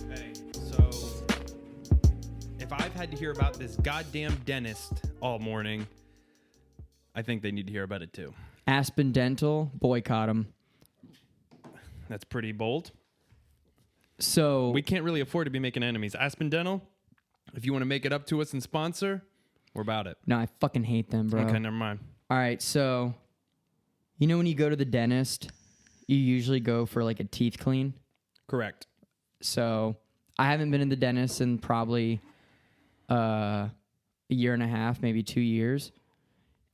Hey, so if I've had to hear about this goddamn dentist all morning, I think they need to hear about it too. Aspen Dental, boycott them. That's pretty bold. So We can't really afford to be making enemies. Aspen Dental, if you want to make it up to us and sponsor, we're about it. no, I fucking hate them, bro. Okay, never mind. All right, so you know when you go to the dentist, you usually go for like a teeth clean. Correct. So I haven't been in the dentist in probably a year and a half, maybe 2 years.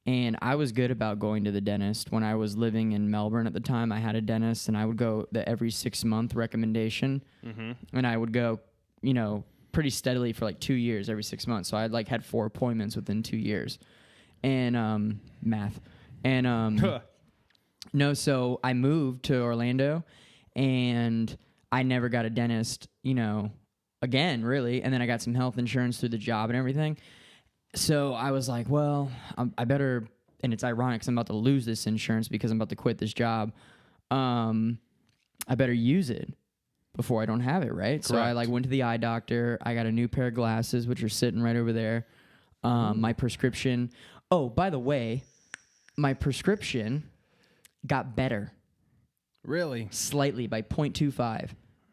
And I was good about going to the dentist. When I was living in Melbourne at the time, I had a dentist, and I would go the every 6 month recommendation. Mm-hmm. And I would go, you know, pretty steadily for like 2 years, every 6 months. So I had 4 appointments within 2 years. And math. And no, so I moved to Orlando, and I never got a dentist, you know, again, really. And then I got some health insurance through the job and everything. So I was like, well, I better, and it's ironic because I'm about to lose this insurance because I'm about to quit this job. I better use it before I don't have it, right? Correct. So I went to the eye doctor. I got a new pair of glasses, which are sitting right over there. My prescription. Oh, by the way, my prescription got better. Really? Slightly by 0.25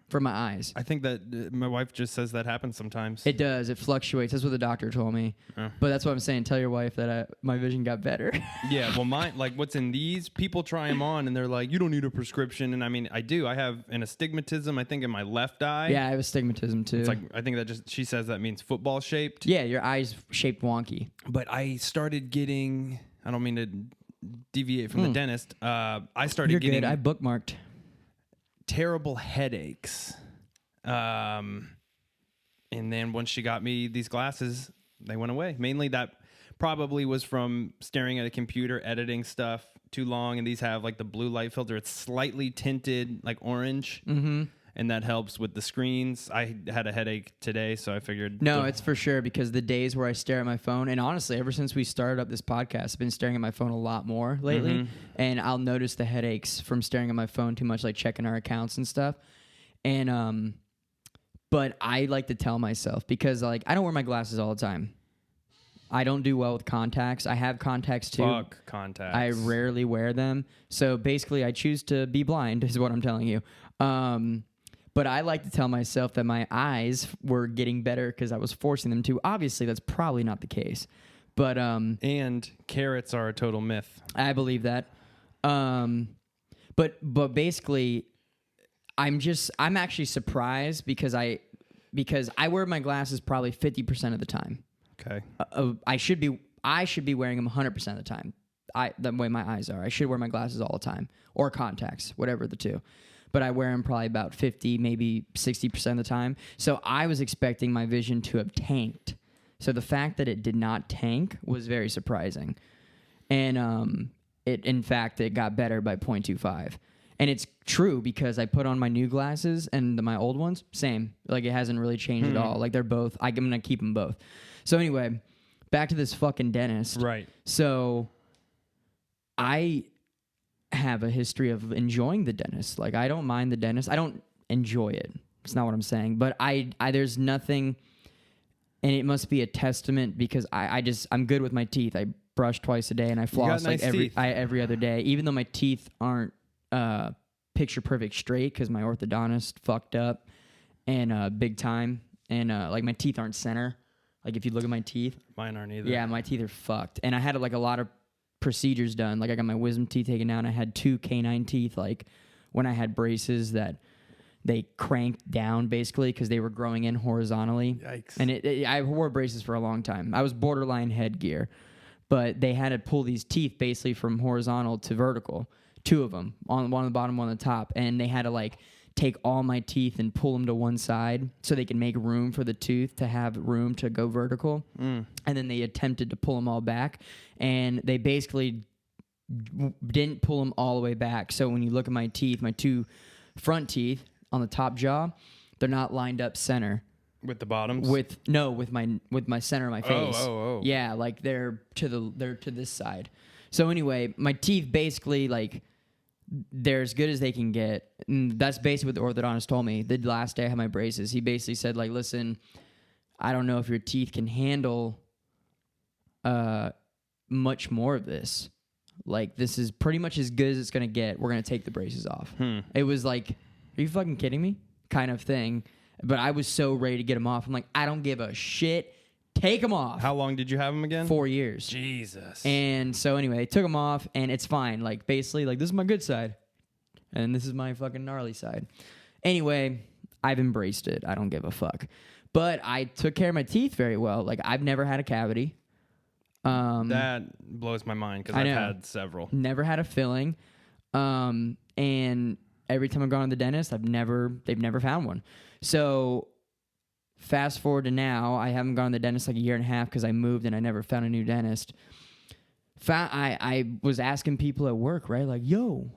for my eyes. I think that my wife just says that happens sometimes. It does. It fluctuates. That's what the doctor told me. But that's what I'm saying. Tell your wife that my vision got better. Yeah, well, what's in these, people try them on, and they're like, you don't need a prescription. And I mean, I do. I have an astigmatism, I think, in my left eye. Yeah, I have astigmatism, too. It's like, I think she says that means football shaped. Yeah, your eyes shaped wonky. But I started getting, I don't mean to deviate from the dentist. I started You're getting good. I bookmarked. terrible headaches. And then once she got me these glasses, they went away. Mainly that probably was from staring at a computer, editing stuff too long. And these have like the blue light filter. It's slightly tinted like orange. Mm-hmm. And that helps with the screens. I had a headache today, so I figured... No, it's for sure, because the days where I stare at my phone, and honestly, ever since we started up this podcast, I've been staring at my phone a lot more lately, Mm-hmm. and I'll notice the headaches from staring at my phone too much, like checking our accounts and stuff. And, but I like to tell myself, because like I don't wear my glasses all the time. I don't do well with contacts. I have contacts too. Fuck contacts. I rarely wear them. So basically, I choose to be blind, is what I'm telling you. But I like to tell myself that my eyes were getting better because I was forcing them to. Obviously, that's probably not the case. But and carrots are a total myth. I believe that. But basically, I'm actually surprised because I wear my glasses probably 50% of the time. Okay. I should be wearing them 100% of the time. The way my eyes are, I should wear my glasses all the time, or contacts, whatever the two. But I wear them probably about 50, maybe 60% of the time. So I was expecting my vision to have tanked. So the fact that it did not tank was very surprising. And in fact, it got better by 0.25. And it's true because I put on my new glasses and my old ones, same. Like, it hasn't really changed at all. Like, they're both, I'm going to keep them both. So anyway, back to this fucking dentist. Right. So I have a history of enjoying the dentist. Like, I don't mind the dentist. I don't enjoy it. That's not what I'm saying. But I there's nothing, and it must be a testament because I'm good with my teeth. I brush twice a day and I floss every other day, even though my teeth aren't picture perfect straight because my orthodontist fucked up and big time, and like my teeth aren't center. Like, if you look at my teeth, mine aren't either. Yeah, my teeth are fucked, and I had like a lot of procedures done. Like, I got my wisdom teeth taken out. I had 2 canine teeth, like when I had braces that they cranked down basically because they were growing in horizontally. Yikes. And I wore braces for a long time. I was borderline headgear, but they had to pull these teeth basically from horizontal to vertical, 2 of them, one on the bottom, one on the top, and they had to like take all my teeth and pull them to one side so they could make room for the tooth to have room to go vertical. And then they attempted to pull them all back, and they basically didn't pull them all the way back. So when you look at my teeth, my 2 front teeth on the top jaw, they're not lined up center. With the bottoms? With my center of my face. Oh. Yeah, like they're to this side. So anyway, my teeth basically like they're as good as they can get. And that's basically what the orthodontist told me the last day I had my braces. He basically said, like, listen, I don't know if your teeth can handle much more of this. Like, this is pretty much as good as it's going to get. We're going to take the braces off. It was like, are you fucking kidding me? Kind of thing. But I was so ready to get them off. I'm like, I don't give a shit. Take them off. How long did you have them again? 4 years. Jesus. And so anyway, they took them off, and it's fine. Like, basically, like, this is my good side, and this is my fucking gnarly side. Anyway, I've embraced it. I don't give a fuck. But I took care of my teeth very well. Like, I've never had a cavity. That blows my mind because I've had several. Never had a filling. And every time I've gone to the dentist, they've never found one. So fast forward to now, I haven't gone to the dentist like a year and a half because I moved and I never found a new dentist. I was asking people at work, right? Like, yo,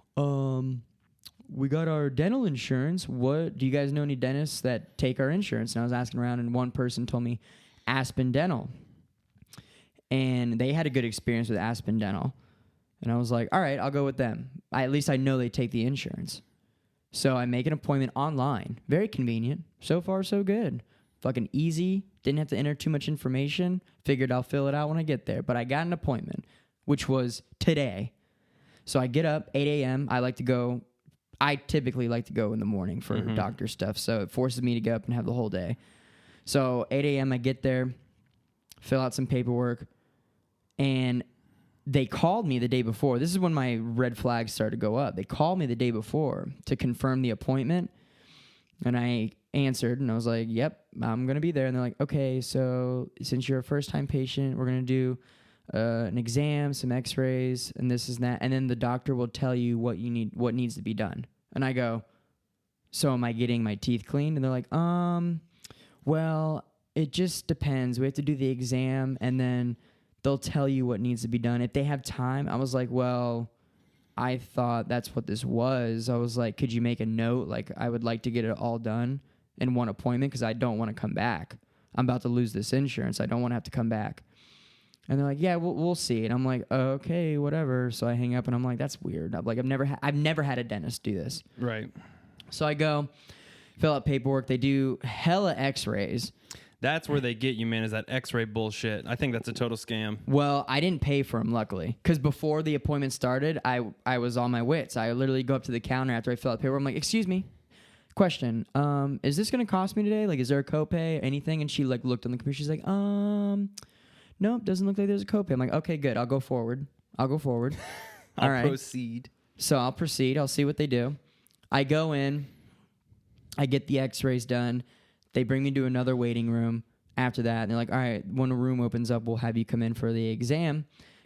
we got our dental insurance. What do you guys know any dentists that take our insurance? And I was asking around, and one person told me Aspen Dental. And they had a good experience with Aspen Dental. And I was like, all right, I'll go with them. At least I know they take the insurance. So I make an appointment online. Very convenient. So far, so good. Fucking easy. Didn't have to enter too much information. Figured I'll fill it out when I get there. But I got an appointment, which was today. So I get up, 8 a.m. I typically like to go in the morning for doctor stuff. So it forces me to get up and have the whole day. So 8 a.m. I get there, fill out some paperwork. And they called me the day before. This is when my red flags started to go up. They called me the day before to confirm the appointment. And I answered, and I was like, yep, I'm going to be there. And they're like, okay, so since you're a first-time patient, we're going to do an exam, some x-rays, and this is that. And then the doctor will tell you what needs to be done. And I go, so am I getting my teeth cleaned? And they're like, well, it just depends. We have to do the exam, and then they'll tell you what needs to be done. If they have time, I was like, well, I thought that's what this was. I was like, could you make a note? Like, I would like to get it all done in one appointment because I don't want to come back. I'm about to lose this insurance. I don't want to have to come back. And they're like, yeah, we'll see. And I'm like, okay, whatever. So I hang up, and I'm like, that's weird. I'm like, I've never had a dentist do this. Right. So I go, fill out paperwork. They do hella x-rays. That's where they get you, man, is that x-ray bullshit. I think that's a total scam. Well, I didn't pay for them, luckily. Because before the appointment started, I was on my wits. I literally go up to the counter after I fill out the paperwork. I'm like, excuse me, question. Is this going to cost me today? Like, is there a copay, anything? And she, like, looked on the computer. She's like, nope, doesn't look like there's a copay. I'm like, okay, good. I'll go forward. All right. Proceed. So I'll proceed. I'll see what they do. I go in. I get the x-rays done. They bring me to another waiting room after that. And they're like, all right, when a room opens up, we'll have you come in for the exam.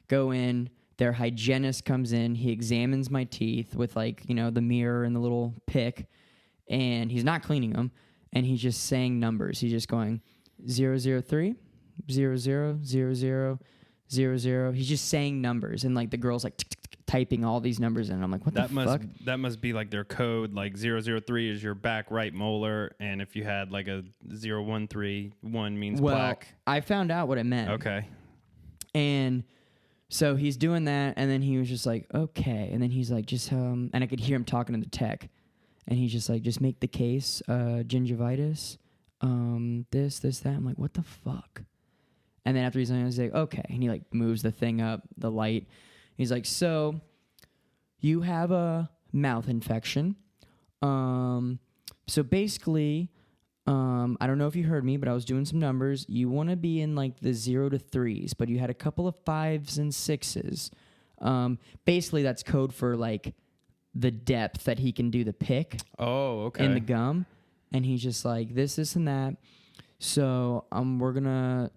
Go in. Their hygienist comes in. He examines my teeth with, like, you know, the mirror and the little pick. And he's not cleaning them. And he's just saying numbers. He's just going 003, 00, 00. He's just saying numbers. And, like, the girl's, like, typing all these numbers in. I'm like, what the fuck? That must be like their code. Like 003 is your back right molar, and if you had like a 0131 means plaque. I found out what it meant. Okay. And so he's doing that, and then he was just like, okay. And then he's like, just and I could hear him talking to the tech, and he's just like, just make the case, gingivitis, this, that. I'm like, what the fuck? And then after he's done, he's like, okay. And he, like, moves the thing up, the light. He's like, so you have a mouth infection. So basically, I don't know if you heard me, but I was doing some numbers. You want to be in, like, the 0 to 3s, but you had a couple of 5s and 6s. Basically, that's code for, like, the depth that he can do the pick. Oh, okay. In the gum. And he's just like, this, and that. So we're going to...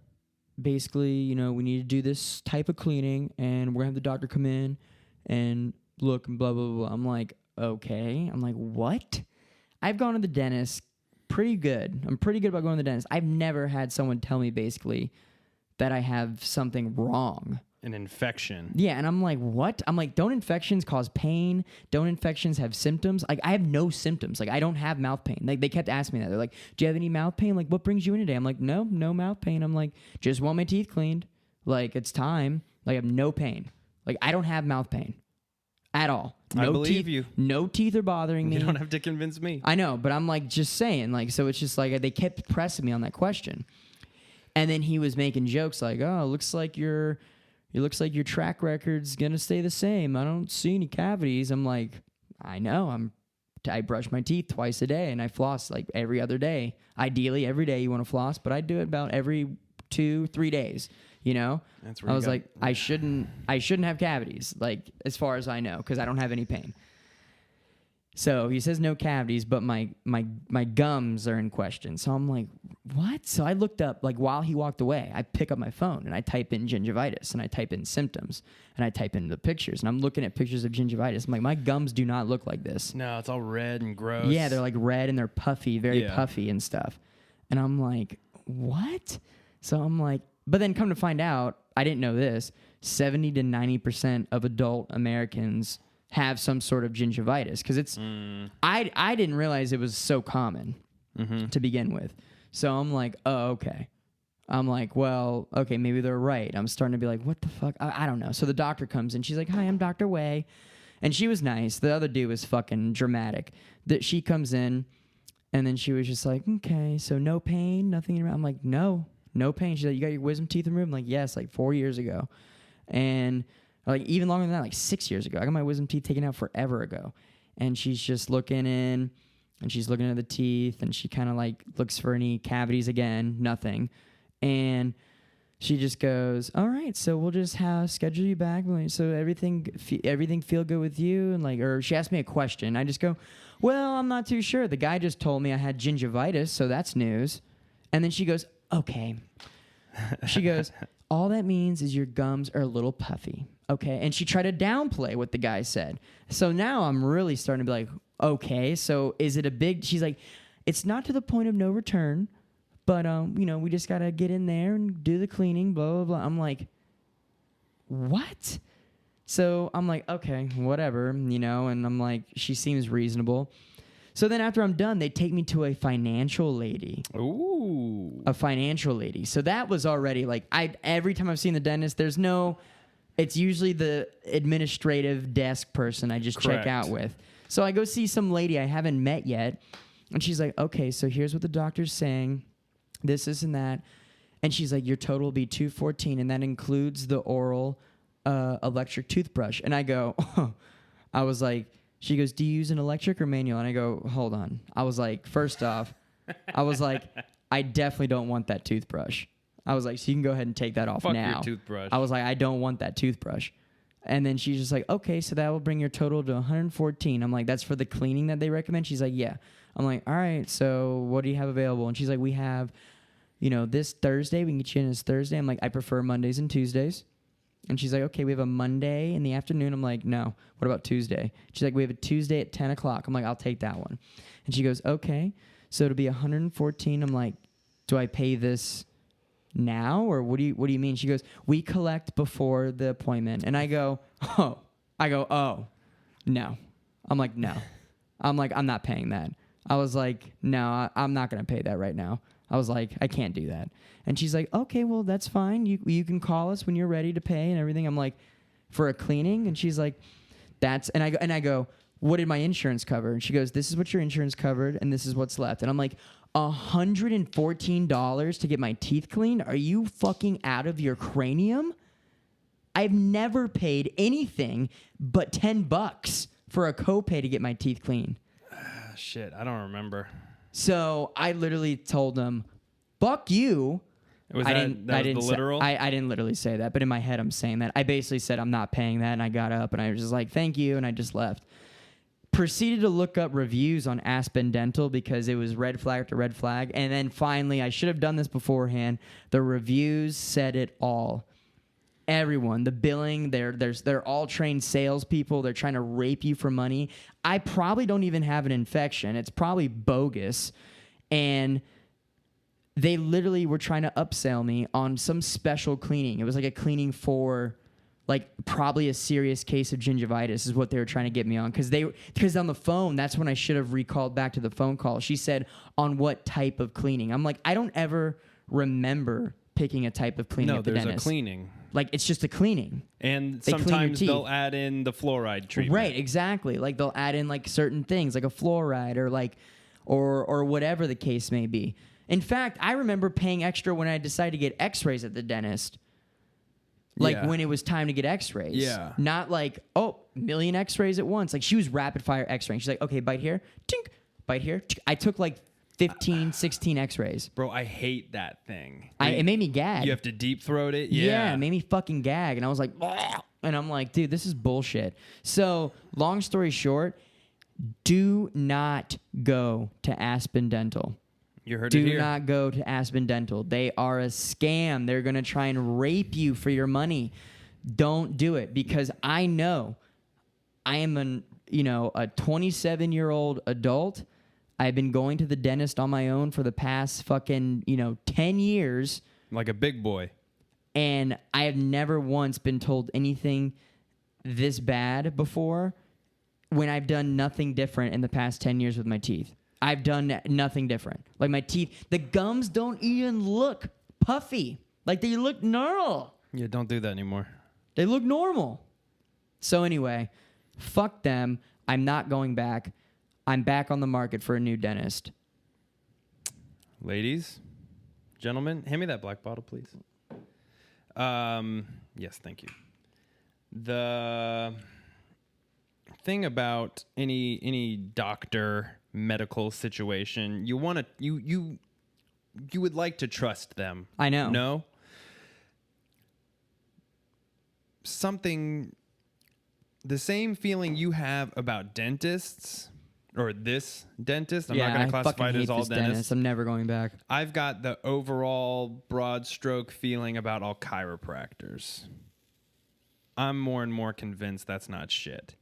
Basically, you know, we need to do this type of cleaning, and we're going to have the doctor come in and look and blah, blah, blah. I'm like, okay. I'm like, what? I've gone to the dentist pretty good. I'm pretty good about going to the dentist. I've never had someone tell me, basically, that I have something wrong. An infection. Yeah, and I'm like, what? I'm like, don't infections cause pain? Don't infections have symptoms? Like, I have no symptoms. Like, I don't have mouth pain. Like, they kept asking me that. They're like, do you have any mouth pain? Like, what brings you in today? I'm like, no mouth pain. I'm like, just want my teeth cleaned. Like, it's time. Like, I have no pain. Like, I don't have mouth pain at all. I No believe teeth, you. No teeth are bothering me. You don't have to convince me. I know, but I'm like just saying, like, so it's just like they kept pressing me on that question. And then he was making jokes like, "Oh, it looks like your track record's gonna stay the same. I don't see any cavities." I'm like, I know. I brush my teeth twice a day and I floss like every other day. Ideally, every day you want to floss, but I do it about every 2-3 days. You know, I was like, I shouldn't have cavities, like as far as I know, because I don't have any pain. So he says no cavities, but my gums are in question. So I'm like, what? So I looked up, like while he walked away, I pick up my phone and I type in gingivitis and I type in symptoms and I type in the pictures and I'm looking at pictures of gingivitis. I'm like, my gums do not look like this. No, it's all red and gross. Yeah, they're like red and they're puffy, very puffy and stuff. And I'm like, what? So I'm like, but then come to find out, I didn't know this, 70 to 90% of adult Americans have some sort of gingivitis because it's I didn't realize it was so common to begin with. So I'm like, oh, okay. I'm like, well, okay, maybe they're right. I'm starting to be like, what the fuck? I don't know. So the doctor comes in. She's like, hi, I'm Dr. Way. And she was nice. The other dude was fucking dramatic. That she comes in and then she was just like, okay, so no pain, nothing. I'm like, no pain. She's like, you got your wisdom teeth removed? I'm like, yes, like 4 years ago. And like even longer than that, like 6 years ago. I got my wisdom teeth taken out forever ago. And she's just looking in and she's looking at the teeth and she kind of like looks for any cavities again, nothing. And she just goes, all right, so we'll just schedule you back. So everything feel good with you? And like, or she asked me a question. I just go, well, I'm not too sure. The guy just told me I had gingivitis, so that's news. And then she goes, okay. She goes, all that means is your gums are a little puffy. Okay. And she tried to downplay what the guy said. So now I'm really starting to be like, okay, so is it a big, she's like, it's not to the point of no return, but, we just got to get in there and do the cleaning, blah, blah, blah. I'm like, what? So I'm like, okay, whatever, and I'm like, she seems reasonable. So then after I'm done, they take me to a financial lady. Ooh. A financial lady. So that was already like, every time I've seen the dentist, it's usually the administrative desk person I just check out with. So I go see some lady I haven't met yet. And she's like, okay, so here's what the doctor's saying. This and that. And she's like, your total will be $214. And that includes the oral electric toothbrush. And I go, I was like, she goes, do you use an electric or manual? And I go, hold on. I was like, first off, I definitely don't want that toothbrush. I was like, so you can go ahead and take that off now. Fuck your toothbrush. I was like, I don't want that toothbrush. And then she's just like, okay, so that will bring your total to $114. I'm like, that's for the cleaning that they recommend? She's like, yeah. I'm like, all right, so what do you have available? And she's like, we have, this Thursday. We can get you in this Thursday. I'm like, I prefer Mondays and Tuesdays. And she's like, okay, we have a Monday in the afternoon. I'm like, no. What about Tuesday? She's like, we have a Tuesday at 10 o'clock. I'm like, I'll take that one. And she goes, okay, so it'll be $114. I'm like, do I pay this now or what do you mean? She goes, we collect before the appointment. And I go, oh, no. I'm like, no. I'm like, I'm not paying that. I was like, no, I'm not going to pay that right now. I was like, I can't do that. And she's like, okay, well, that's fine. You can call us when you're ready to pay and everything. I'm like, for a cleaning? And she's like, and I go, what did my insurance cover? And she goes, this is what your insurance covered and this is what's left. And I'm like, $114 to get my teeth cleaned? Are you fucking out of your cranium? I've never paid anything but $10 for a copay to get my teeth cleaned. Shit, I don't remember. So I literally told them, fuck you. Was that the literal? I didn't literally say that, but in my head I'm saying that. I basically said I'm not paying that, and I got up and I was just like, thank you, and I just left. Proceeded to look up reviews on Aspen Dental because it was red flag after red flag. And then finally, I should have done this beforehand, the reviews said it all. Everyone, the billing, they're all trained salespeople. They're trying to rape you for money. I probably don't even have an infection. It's probably bogus. And they literally were trying to upsell me on some special cleaning. It was like a cleaning for like probably a serious case of gingivitis is what they were trying to get me on. Because on the phone, that's when I should have recalled back to the phone call. She said, on what type of cleaning? I'm like, I don't ever remember picking a type of cleaning at the dentist. No, there's a cleaning. Like, it's just a cleaning. And They clean your sometimes teeth. they'll add in the fluoride treatment. Right, exactly. Like, they'll add in like certain things, like a fluoride or like, or whatever the case may be. In fact, I remember paying extra when I decided to get X-rays at the dentist. Like Yeah. when it was time to get X-rays. Yeah. Not like, oh, million X-rays at once. Like, she was rapid fire X-raying. She's like, okay, bite here, tink, bite here. Tink. I took like 15, 16 X-rays. Bro, I hate that thing. It made me gag. You have to deep throat it? Yeah, it made me fucking gag. And I was like, "Bleh." And I'm like, dude, this is bullshit. So, long story short, do not go to Aspen Dental. You heard it Do here. not go to Aspen Dental. They are a scam. They're going to try and rape you for your money. Don't do it, because I know I am a 27-year-old adult. I've been going to the dentist on my own for the past fucking, 10 years. Like a big boy. And I have never once been told anything this bad before when I've done nothing different in the past 10 years with my teeth. I've done nothing different. Like, my teeth, the gums don't even look puffy. Like, they look normal. Yeah, don't do that anymore. They look normal. So anyway, fuck them. I'm not going back. I'm back on the market for a new dentist. Ladies, gentlemen, hand me that black bottle, please. Yes, thank you. The thing about any doctor medical situation, you want to you would like to trust them. I know. No? Something, the same feeling you have about dentists, or this dentist. I'm not going to classify it as all dentists. I'm never going back. I've got the overall broad stroke feeling about all chiropractors. I'm more and more convinced that's not shit.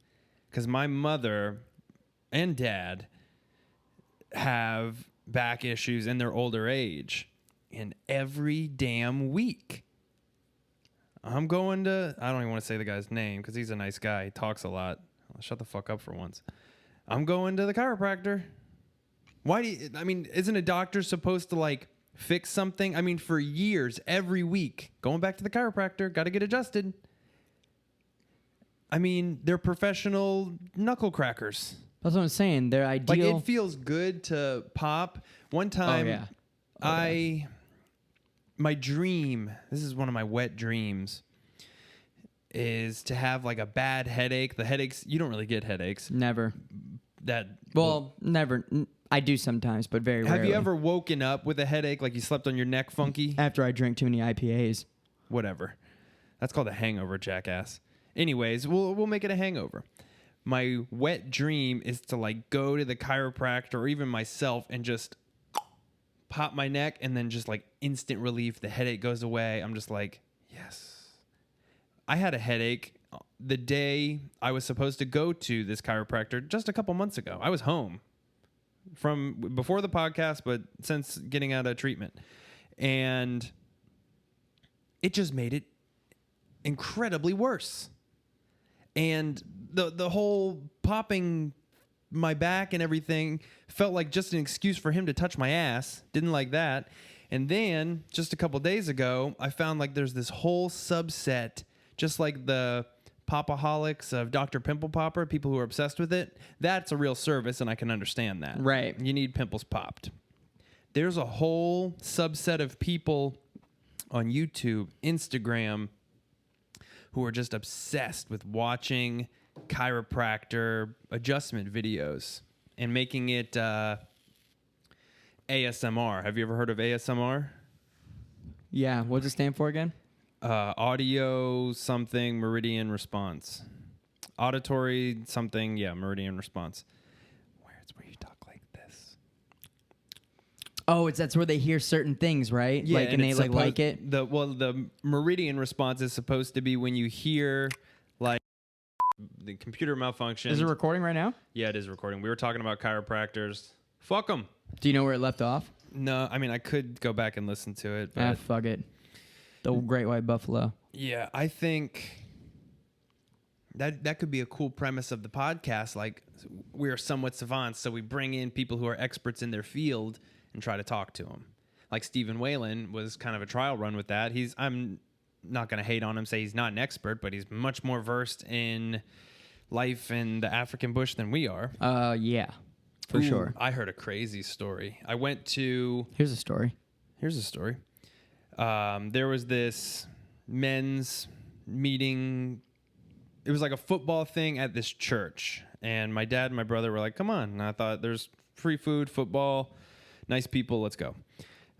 Because my mother and dad have back issues in their older age. And every damn week, I'm going to, I don't even want to say the guy's name because he's a nice guy. He talks a lot. I'll shut the fuck up for once. I'm going to the chiropractor. Why do you, isn't a doctor supposed to like fix something? For years, every week, going back to the chiropractor, got to get adjusted. They're professional knuckle crackers. That's what I'm saying. They're ideal. Like, it feels good to pop. One time, my dream, this is one of my wet dreams, is to have like a bad headache. The headaches, you don't really get headaches. Never. Never. I do sometimes, but very rarely. Have you ever woken up with a headache, like you slept on your neck funky? After I drink too many IPAs. Whatever. That's called a hangover, jackass. Anyways, we'll make it a hangover. My wet dream is to like go to the chiropractor or even myself and just pop my neck and then just like instant relief. The headache goes away. I'm just like, yes. I had a headache the day I was supposed to go to this chiropractor just a couple months ago. I was home from before the podcast, but since getting out of treatment. And it just made it incredibly worse. And the whole popping my back and everything felt like just an excuse for him to touch my ass. Didn't like that. And then just a couple days ago, I found like there's this whole subset, just like the popaholics of Dr. Pimple Popper, people who are obsessed with it. That's a real service, and I can understand that. Right. You need pimples popped. There's a whole subset of people on YouTube, Instagram, who are just obsessed with watching chiropractor adjustment videos and making it ASMR. Have you ever heard of ASMR? Yeah. What does it stand for again? Audio something meridian response. Auditory something, meridian response. It's where you talk like this. Oh, that's where they hear certain things, right? Yeah, and they like it. The meridian response is supposed to be when you hear like the computer malfunction. Is it recording right now? Yeah, it is recording. We were talking about chiropractors. Fuck them. Do you know where it left off? No, I could go back and listen to it. But Fuck it. The Great White Buffalo. Yeah, I think that could be a cool premise of the podcast. Like, we're somewhat savants, so we bring in people who are experts in their field and try to talk to them. Like Stephen Whalen was kind of a trial run with that. I'm not going to hate on him, say he's not an expert, but he's much more versed in life in the African bush than we are. Yeah, for sure. I heard a crazy story. I went to... Here's a story. There was this men's meeting. It was like a football thing at this church. And my dad and my brother were like, come on. And I thought, there's free food, football, nice people, let's go.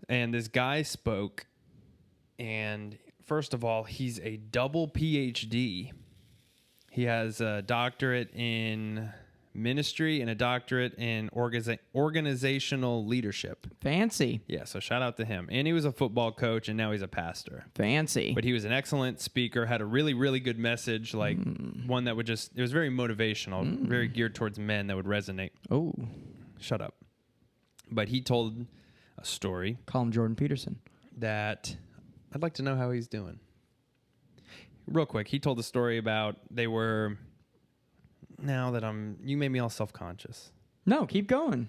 And this guy spoke. And first of all, he's a double PhD. He has a doctorate in ministry and a doctorate in organizational leadership. Fancy. Yeah, so shout out to him. And he was a football coach, and now he's a pastor. Fancy. But he was an excellent speaker, had a really, really good message, like one that would just, it was very motivational, very geared towards men that would resonate. Oh. Shut up. But he told a story. Call him Jordan Peterson. That I'd like to know how he's doing. Real quick, he told a story about they were... Now that you made me all self-conscious. No, keep going.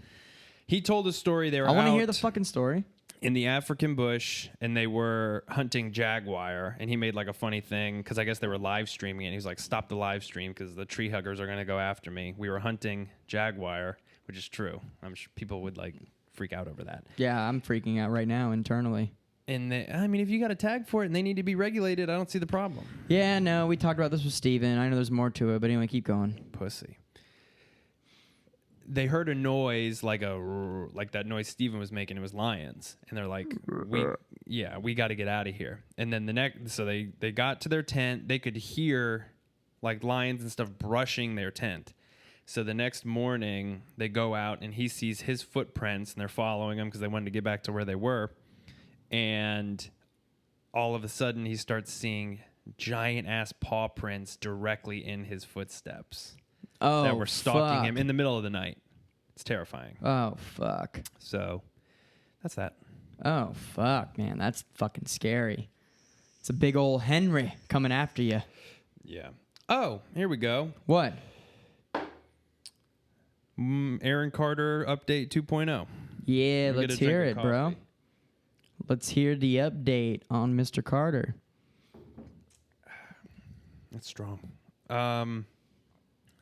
He told a story. They were I want to hear out the fucking story. in the African bush, and they were hunting jaguar. And he made like a funny thing because I guess they were live streaming it. And he was like, "Stop the live stream because the tree huggers are going to go after me." We were hunting jaguar, which is true. I'm sure people would like freak out over that. Yeah, I'm freaking out right now internally. And I mean, if you got a tag for it and they need to be regulated, I don't see the problem. Yeah, no, we talked about this with Steven. I know there's more to it, but anyway, keep going. Pussy. They heard a noise like that noise Steven was making. It was lions, and they're like, we got to get out of here. And then so they got to their tent. They could hear like lions and stuff brushing their tent. So the next morning they go out and he sees his footprints, and they're following him because they wanted to get back to where they were. And all of a sudden he starts seeing giant ass paw prints directly in his footsteps. Oh, that were stalking fuck. him in the middle of the night. It's terrifying. Oh, fuck. So that's that. Oh, fuck, man. That's fucking scary. It's a big old Henry coming after you. Yeah. Oh, here we go. What? Aaron Carter update 2.0. Yeah, We're let's gonna hear it, drink a bro. coffee. Let's hear the update on Mr. Carter. That's strong.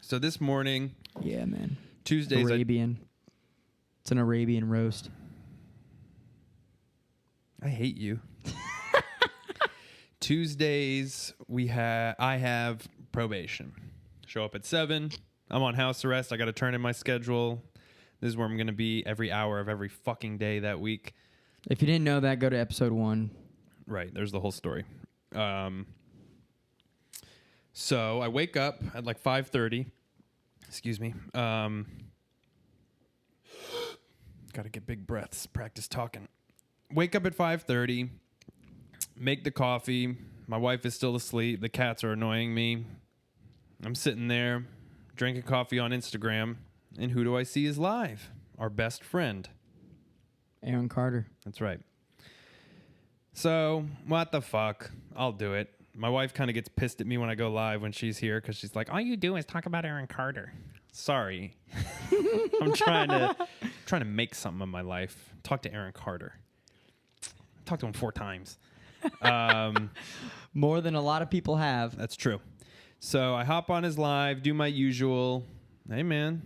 So this morning, Yeah, man. Tuesdays, Arabian. It's an Arabian roast. I hate you. Tuesdays, I have probation. Show up at 7. I'm on house arrest. I got to turn in my schedule. This is where I'm going to be every hour of every fucking day that week. If you didn't know that, go to episode 1. Right. There's the whole story. So I wake up at like 5:30. Excuse me. Got to get big breaths. Practice talking. Wake up at 5:30. Make the coffee. My wife is still asleep. The cats are annoying me. I'm sitting there drinking coffee on Instagram. And who do I see is live? Our best friend. Aaron Carter. That's right. So, what the fuck? I'll do it. My wife kind of gets pissed at me when I go live when she's here because she's like, all you do is talk about Aaron Carter. Sorry. I'm trying to make something of my life. Talk to Aaron Carter. Talked to him 4 times. More than a lot of people have. That's true. So I hop on his live, do my usual, hey man,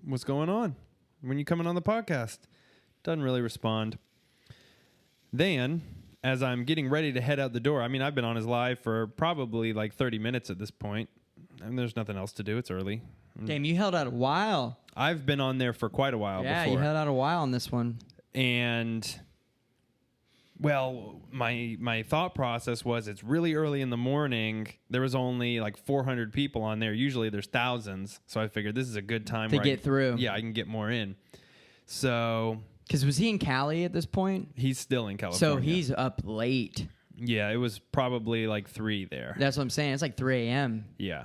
what's going on? When you coming on the podcast? Doesn't really respond. Then, as I'm getting ready to head out the door, I mean, I've been on his live for probably like 30 minutes at this point, and there's nothing else to do. It's early. Damn, you held out a while. I've been on there for quite a while Yeah, before. you held out a while on this one. And, well, my thought process was it's really early in the morning. There was only like 400 people on there. Usually there's thousands. So I figured this is a good time To get through. Yeah, I can get more in. So... Because was he in Cali at this point? He's still in California. So he's up late. Yeah, it was probably like 3 there. That's what I'm saying. It's like 3 a.m. Yeah.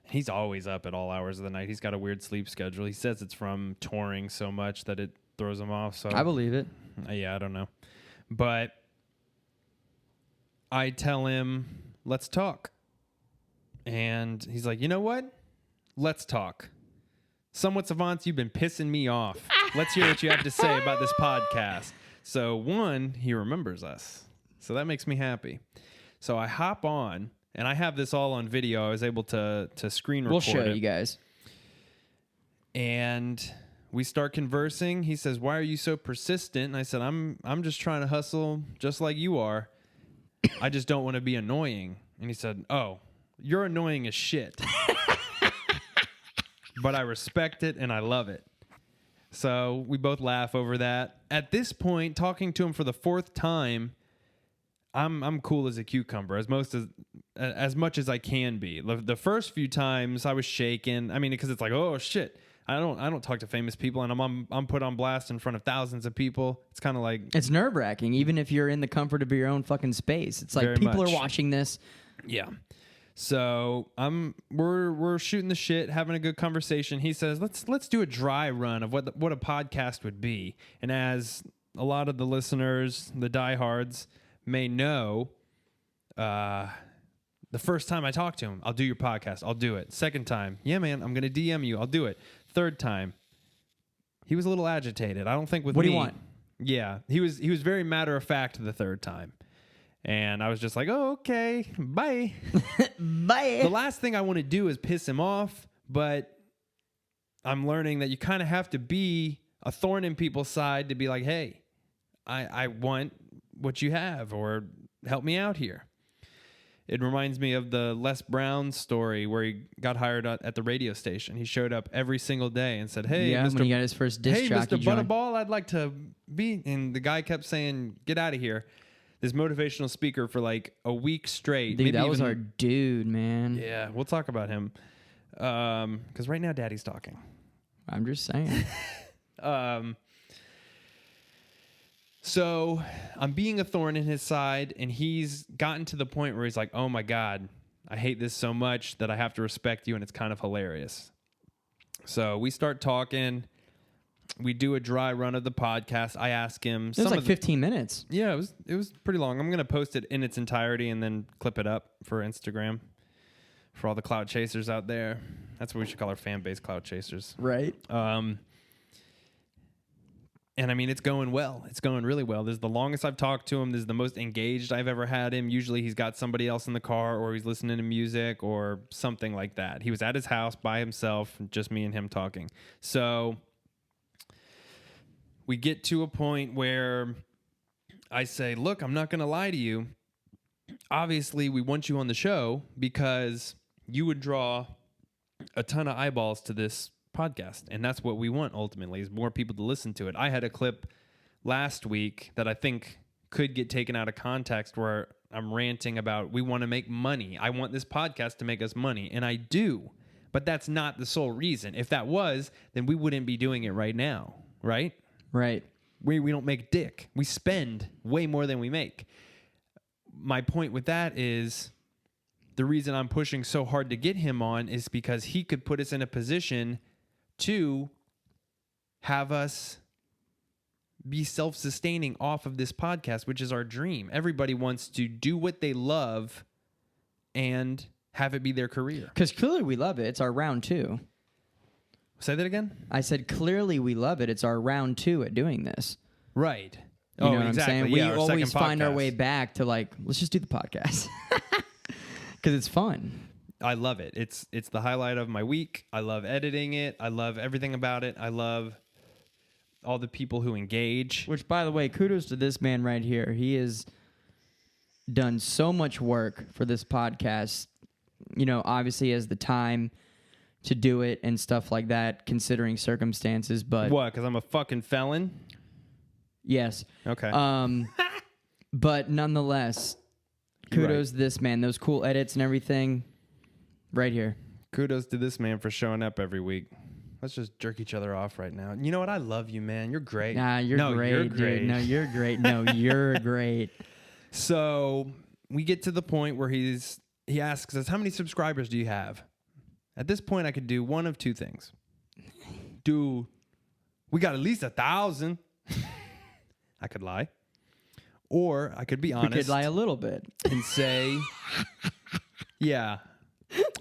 He's always up at all hours of the night. He's got a weird sleep schedule. He says it's from touring so much that it throws him off. So I believe it. Yeah, I don't know. But I tell him, let's talk. And he's like, you know what? Let's talk. Somewhat Savants, you've been pissing me off. Let's hear what you have to say about this podcast. So, 1, he remembers us. So that makes me happy. So I hop on, and I have this all on video. I was able to screen record We'll show it. you guys. And we start conversing. He says, "Why are you so persistent?" And I said, I'm just trying to hustle just like you are. I just don't want to be annoying." And he said, "Oh, you're annoying as shit." But I respect it and I love it. So we both laugh over that. At this point, talking to him for the fourth time, I'm cool as a cucumber, as much as I can be. The first few times I was shaking. I mean, because it's like, oh shit, I don't talk to famous people, and I'm put on blast in front of thousands of people. It's kind of like, it's nerve wracking, even if you're in the comfort of your own fucking space. It's like people are watching this. Yeah. So we're shooting the shit, having a good conversation. He says, let's do a dry run of what a podcast would be. And as a lot of the listeners, the diehards, may know, the first time I talk to him, "I'll do your podcast. I'll do it." Second time, "Yeah, man, I'm gonna DM you. I'll do it." Third time, he was a little agitated. I don't think with me. What do you want? Yeah, he was very matter of fact the third time. And I was just like, "Oh, okay, bye." Bye. The last thing I want to do is piss him off, but I'm learning that you kind of have to be a thorn in people's side to be like, "Hey, I want what you have, or help me out here." It reminds me of the Les Brown story where he got hired at the radio station. He showed up every single day and said, "Hey, yeah, Mr. when he got his first disc Hey, jockey Mr. joint. Butterball, I'd like to be." And the guy kept saying, "Get out of here." This motivational speaker for like a week straight. Dude, maybe that was even- our dude, man. Yeah, we'll talk about him. Because right now, Daddy's talking. I'm just saying. So I'm being a thorn in his side, and he's gotten to the point where he's like, "Oh my God, I hate this so much that I have to respect you," and it's kind of hilarious. So we start talking. We do a dry run of the podcast. I ask him. It was like 15 minutes. Yeah, it was pretty long. I'm gonna post it in its entirety and then clip it up for Instagram for all the cloud chasers out there. That's what we should call our fan base, cloud chasers. Right. And I mean, it's going well. It's going really well. This is the longest I've talked to him. This is the most engaged I've ever had him. Usually he's got somebody else in the car, or he's listening to music or something like that. He was at his house by himself, just me and him talking. So we get to a point where I say, "Look, I'm not going to lie to you. Obviously, we want you on the show because you would draw a ton of eyeballs to this podcast, and that's what we want ultimately, is more people to listen to it." I had a clip last week that I think could get taken out of context where I'm ranting about we want to make money. I want this podcast to make us money, and I do, but that's not the sole reason. If that was, then we wouldn't be doing it right now, right? Right. We don't make dick. We spend way more than we make. My point with that is the reason I'm pushing so hard to get him on is because he could put us in a position to have us be self-sustaining off of this podcast, which is our dream. Everybody wants to do what they love and have it be their career. Because clearly we love it. It's our round 2. Say that again? I said clearly we love it. It's our round 2 at doing this. Right. You know what I'm saying? We our always second find our podcast. way back to like, let's just do the podcast. Because it's fun. I love it. It's the highlight of my week. I love editing it. I love everything about it. I love all the people who engage. Which, by the way, kudos to this man right here. He has done so much work for this podcast. You know, obviously has the time to do it and stuff like that, considering circumstances. But What? Because I'm a fucking felon? yes. Okay. But nonetheless, kudos to this man. Those cool edits and everything right here. Kudos to this man for showing up every week. Let's just jerk each other off right now. You know what? I love you, man. You're great. Nah, you're great, you're dude. great. No, you're great. No, you're great. So we get to the point where he asks us, "How many subscribers do you have?" At this point, I could do one of two things. We got at least 1,000. I could lie. Or I could be honest. We could lie a little bit. And say, yeah,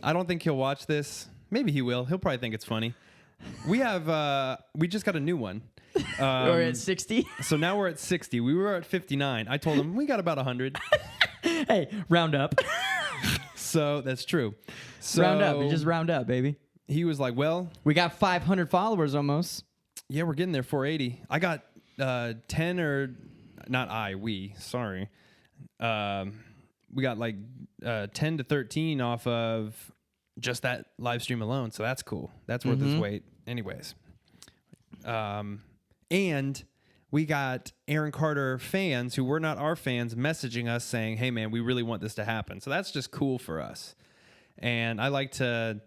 I don't think he'll watch this. Maybe he will. He'll probably think it's funny. We have we just got a new one. We're at 60. So now we're at 60. We were at 59. I told him we got about 100. Hey, round up. So that's true. So Round up. You just round up, baby. He was like, well, We got 500 followers almost. yeah, we're getting there, 480. I got 10 or not we, sorry. We got like 10 to 13 off of just that live stream alone. So that's cool. That's worth its weight anyways. And we got Aaron Carter fans who were not our fans messaging us saying, hey, man, we really want this to happen. So that's just cool for us. And I like to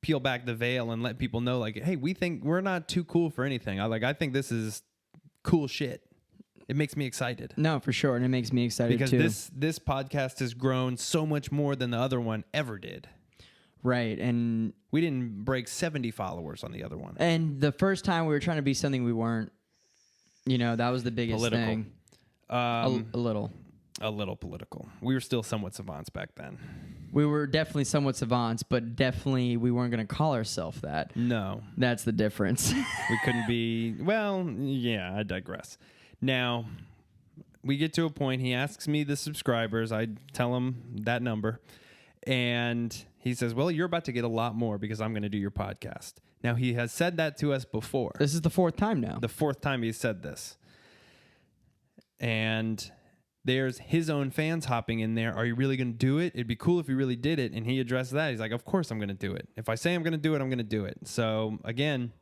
peel back the veil and let people know, like, hey, we think we're not too cool for anything. I think this is cool shit. It makes me excited. No, for sure. And it makes me excited because too. this podcast has grown so much more than the other one ever did. Right. And we didn't break 70 followers on the other one. And the first time we were trying to be something we weren't, that was the biggest political thing. A little. A little political. We were still somewhat savants back then. We were definitely somewhat savants, but definitely we weren't going to call ourselves that. No. That's the difference. We couldn't be, well, yeah, I digress. Now, we get to a point, he asks me the subscribers. I tell him that number. And he says, well, you're about to get a lot more because I'm going to do your podcast. Now, he has said that to us before. This is the fourth time now. The fourth time he said this. And there's his own fans hopping in there. Are you really going to do it? It'd be cool if you really did it. And he addressed that. He's like, of course I'm going to do it. If I say I'm going to do it, I'm going to do it. So, again,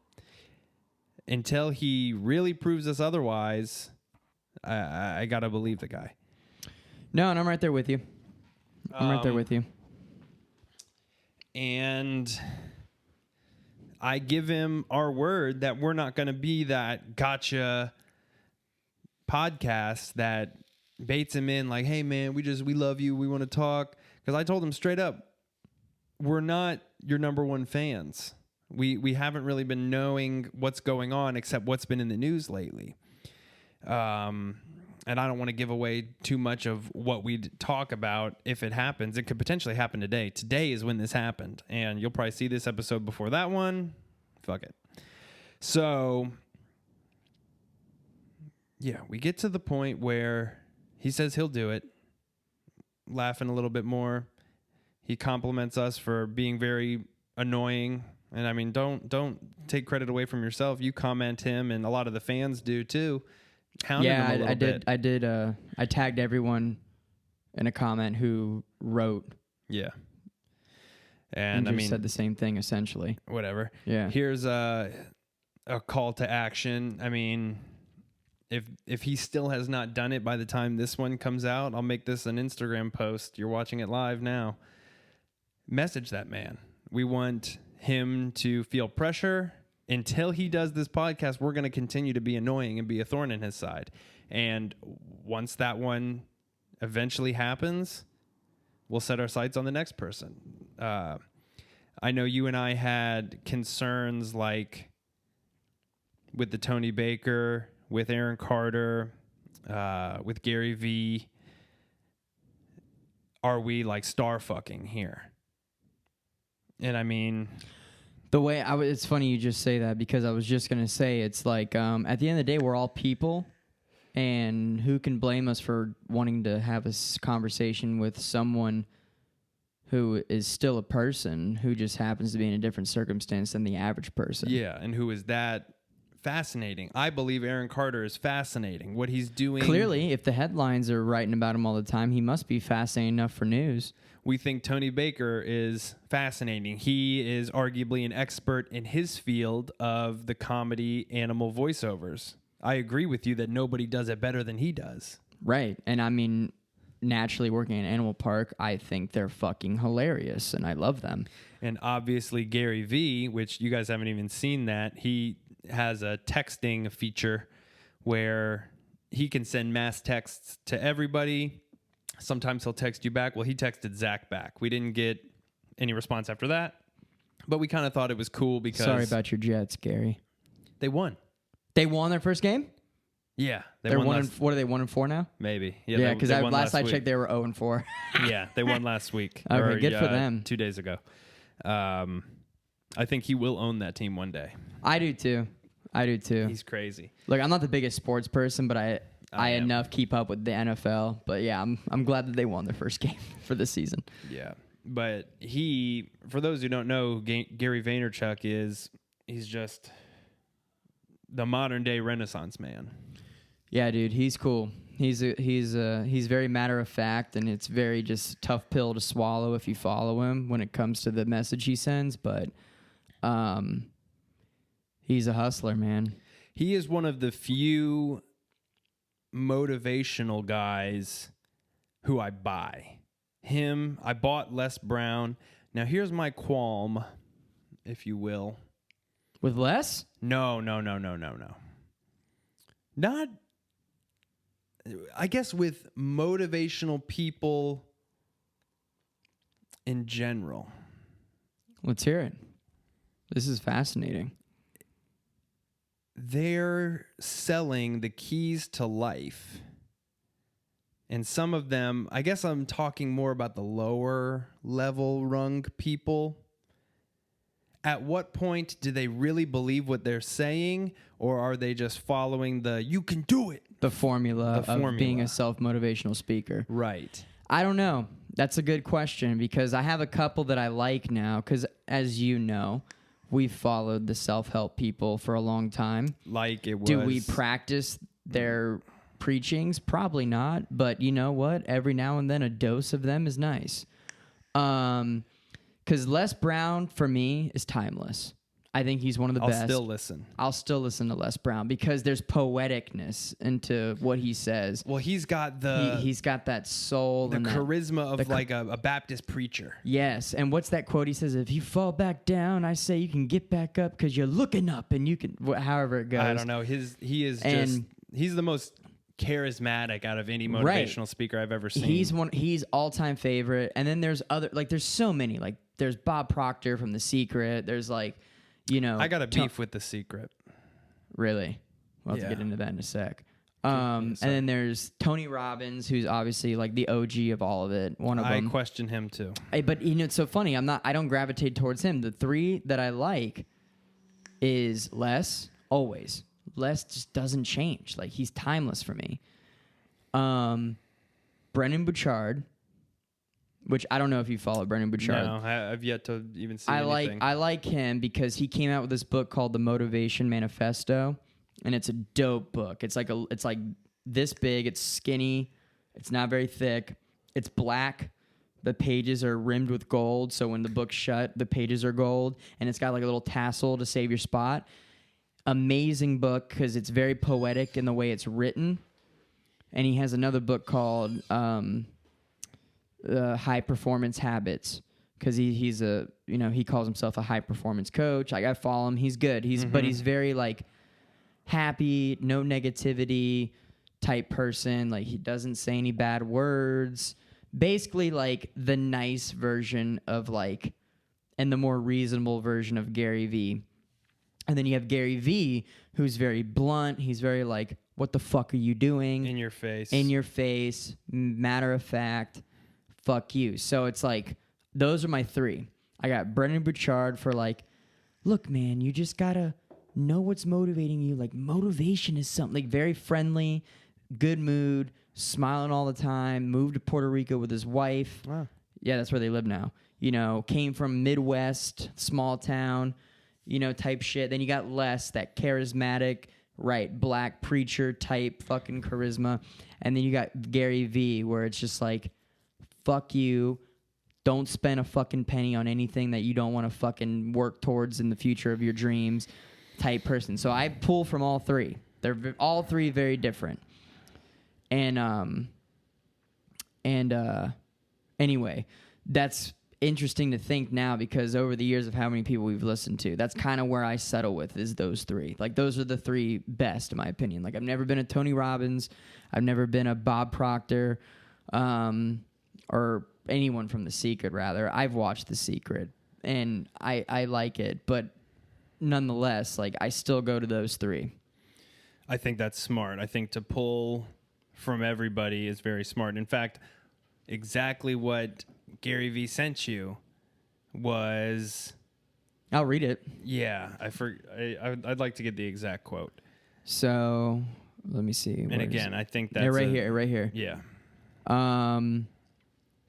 until he really proves us otherwise, I got to believe the guy. No, and I'm right there with you. I'm right there with you. And I give him our word that we're not going to be that gotcha podcast that baits him in like, hey, man, we love you. We want to talk. Because I told him straight up, we're not your number one fans. We haven't really been knowing what's going on except what's been in the news lately. And I don't want to give away too much of what we talk about if it happens. It could potentially happen today. Today is when this happened. And you'll probably see this episode before that one. Fuck it. So, yeah, we get to the point where he says he'll do it. Laughing a little bit more. He compliments us for being very annoying. And I mean, don't take credit away from yourself. You comment him, and a lot of the fans do too. Yeah, I did. I tagged everyone in a comment who wrote. Yeah. And I mean, said the same thing essentially. Whatever. Yeah. Here's a call to action. I mean, if he still has not done it by the time this one comes out, I'll make this an Instagram post. You're watching it live now. Message that man. We want him to feel pressure. Until he does this podcast, we're going to continue to be annoying and be a thorn in his side. And once that one eventually happens, we'll set our sights on the next person. I know you and I had concerns like with the Tony Baker, with Aaron Carter, with Gary V. Are we like star fucking here? And I mean, the way it's funny you just say that because I was just going to say it's like at the end of the day, we're all people. And who can blame us for wanting to have a conversation with someone who is still a person who just happens to be in a different circumstance than the average person? Yeah, and who is that fascinating? I believe Aaron Carter is fascinating. What he's doing... Clearly, if the headlines are writing about him all the time, he must be fascinating enough for news. We think Tony Baker is fascinating. He is arguably an expert in his field of the comedy animal voiceovers. I agree with you that nobody does it better than he does. Right. And I mean, naturally working in an animal park, I think they're fucking hilarious and I love them. And obviously Gary V, which you guys haven't even seen that, he has a texting feature where he can send mass texts to everybody. Sometimes he'll text you back. Well, he texted Zack back. We didn't get any response after that, but we kind of thought it was cool because... Sorry about your Jets, Gary. They won. They won their first game? Yeah. They're what are they, 1-4 now? Maybe. Yeah, because last I checked, they were 0-4. Yeah, they won last week. Okay, good for them. 2 days ago. I think he will own that team one day. I do too. He's crazy. Look, I'm not the biggest sports person, but I am. enough keep up with the NFL. But yeah, I'm glad that they won their first game for the season. Yeah. But for those who don't know, Gary Vaynerchuk he's just the modern day Renaissance man. Yeah, dude, he's cool. He's very matter of fact, and it's very just tough pill to swallow if you follow him when it comes to the message he sends. But he's a hustler, man. He is one of the few motivational guys who I buy. I bought Les Brown. Now here's my qualm, if you will. With Les? No. Not, I guess, with motivational people in general. Let's hear it. This is fascinating. They're selling the keys to life. And some of them, I guess I'm talking more about the lower level rung people. At what point do they really believe what they're saying, or are they just following you can do it? The formula of being a self-motivational speaker. Right. I don't know. That's a good question because I have a couple that I like now because, as you know, we've followed the self-help people for a long time. Like it was. Do we practice their preachings? Probably not. But you know what? Every now and then a dose of them is nice. Because Les Brown, for me, is timeless. I think he's one of the best. I'll still listen to Les Brown because there's poeticness into what he says. Well, he's got he's got that soul. The and charisma of like a Baptist preacher. Yes. And what's that quote? He says, if you fall back down, I say you can get back up because you're looking up and you can, however it goes. I don't know. He's the most charismatic out of any motivational speaker I've ever seen. He's all-time favorite. And then there's there's so many. Like there's Bob Proctor from The Secret. There's like, I got a beef with The Secret. Really? We'll have to get into that in a sec. And then there's Tony Robbins, who's obviously like the OG of all of it. One of them. I question him too. But it's so funny. I don't gravitate towards him. The three that I like is Les, always. Les just doesn't change. Like he's timeless for me. Brennan Bouchard, which I don't know if you follow Brennan Bouchard. No, I've yet to even see anything. I like him because he came out with this book called The Motivation Manifesto, and it's a dope book. It's like this big. It's skinny. It's not very thick. It's black. The pages are rimmed with gold, so when the book's shut, the pages are gold, and it's got like a little tassel to save your spot. Amazing book because it's very poetic in the way it's written. And he has another book called High Performance Habits because he calls himself a high performance coach. Like I follow him. He's good. But he's very like happy, no negativity type person. Like he doesn't say any bad words. Basically like the nice version of like, and the more reasonable version of Gary Vee. And then you have Gary Vee, who's very blunt. He's very like, what the fuck are you doing? In your face, matter of fact, fuck you. So it's like, those are my three. I got Brennan Bouchard for like, look, man, you just gotta know what's motivating you. Like motivation is something like very friendly, good mood, smiling all the time, moved to Puerto Rico with his wife. Wow. Yeah, that's where they live now. Came from Midwest, small town, type shit. Then you got Les, that charismatic, black preacher type fucking charisma. And then you got Gary Vee, where it's just like, fuck you. Don't spend a fucking penny on anything that you don't want to fucking work towards in the future of your dreams type person. So I pull from all three. They're all three very different. And anyway, that's interesting to think now because over the years of how many people we've listened to, that's kind of where I settle with is those three. Like those are the three best in my opinion. Like I've never been a Tony Robbins. I've never been a Bob Proctor, or anyone from The Secret rather. I've watched The Secret and I like it, but nonetheless, like I still go to those three. I think that's smart. I think to pull from everybody is very smart. In fact, exactly what Gary Vee sent you was I'll read it. Yeah, I'd like to get the exact quote. So let me see. And again, I think that's right here. Yeah.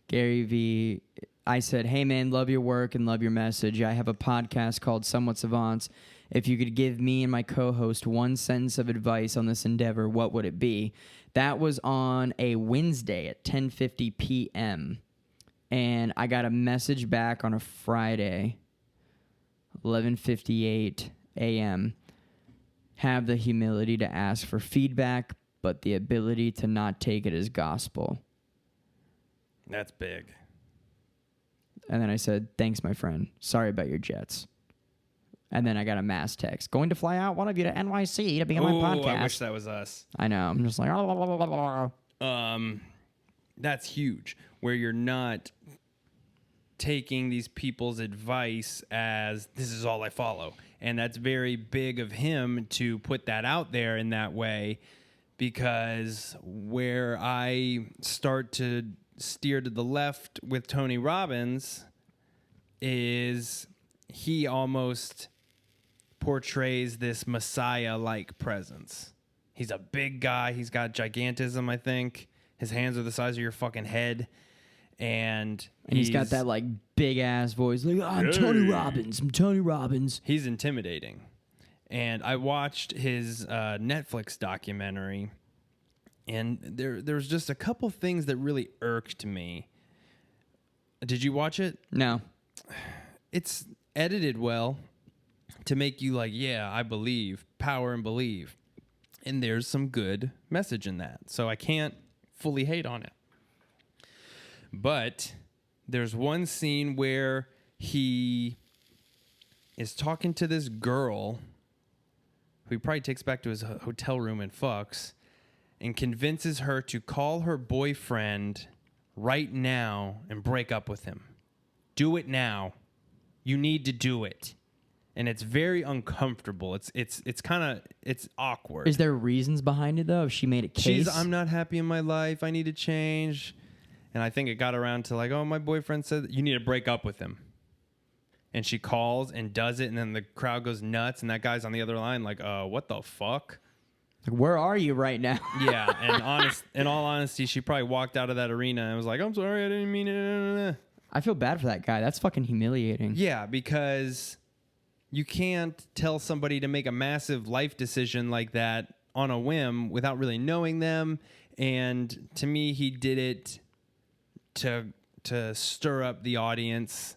Gary V. I said, hey man, love your work and love your message. I have a podcast called Somewhat Savants. If you could give me and my co-host one sentence of advice on this endeavor, what would it be? That was on a Wednesday at 10:50 p.m. And I got a message back on a Friday, 11:58 a.m. Have the humility to ask for feedback, but the ability to not take it as gospel. That's big. And then I said, thanks, my friend. Sorry about your jets. And then I got a mass text. Going to fly out one of you to NYC to be on my podcast. I wish that was us. I know. I'm just like, that's huge. Where you're not taking these people's advice as this is all I follow. And that's very big of him to put that out there in that way, because where I start to steer to the left with Tony Robbins is he almost portrays this Messiah-like presence. He's a big guy. He's got gigantism, I think. His hands are the size of your fucking head. And he's got that like big ass voice. Like, I'm Tony Robbins. I'm Tony Robbins. He's intimidating. And I watched his Netflix documentary, and there was just a couple things that really irked me. Did you watch it? No. It's edited well to make you like, yeah, I believe, power and believe. And there's some good message in that. So I can't fully hate on it. But there's one scene where he is talking to this girl who he probably takes back to his hotel room and fucks, and convinces her to call her boyfriend right now and break up with him. Do it now. You need to do it. And it's very uncomfortable. It's kind of awkward. Is there reasons behind it though? If she made a case? I'm not happy in my life. I need to change. And I think it got around to like, oh, my boyfriend said you need to break up with him. And she calls and does it, and then the crowd goes nuts, and that guy's on the other line like, what the fuck? Like, where are you right now? Yeah, and in all honesty, she probably walked out of that arena and was like, I'm sorry, I didn't mean it. I feel bad for that guy. That's fucking humiliating. Yeah, because you can't tell somebody to make a massive life decision like that on a whim without really knowing them. And to me, he did it to stir up the audience.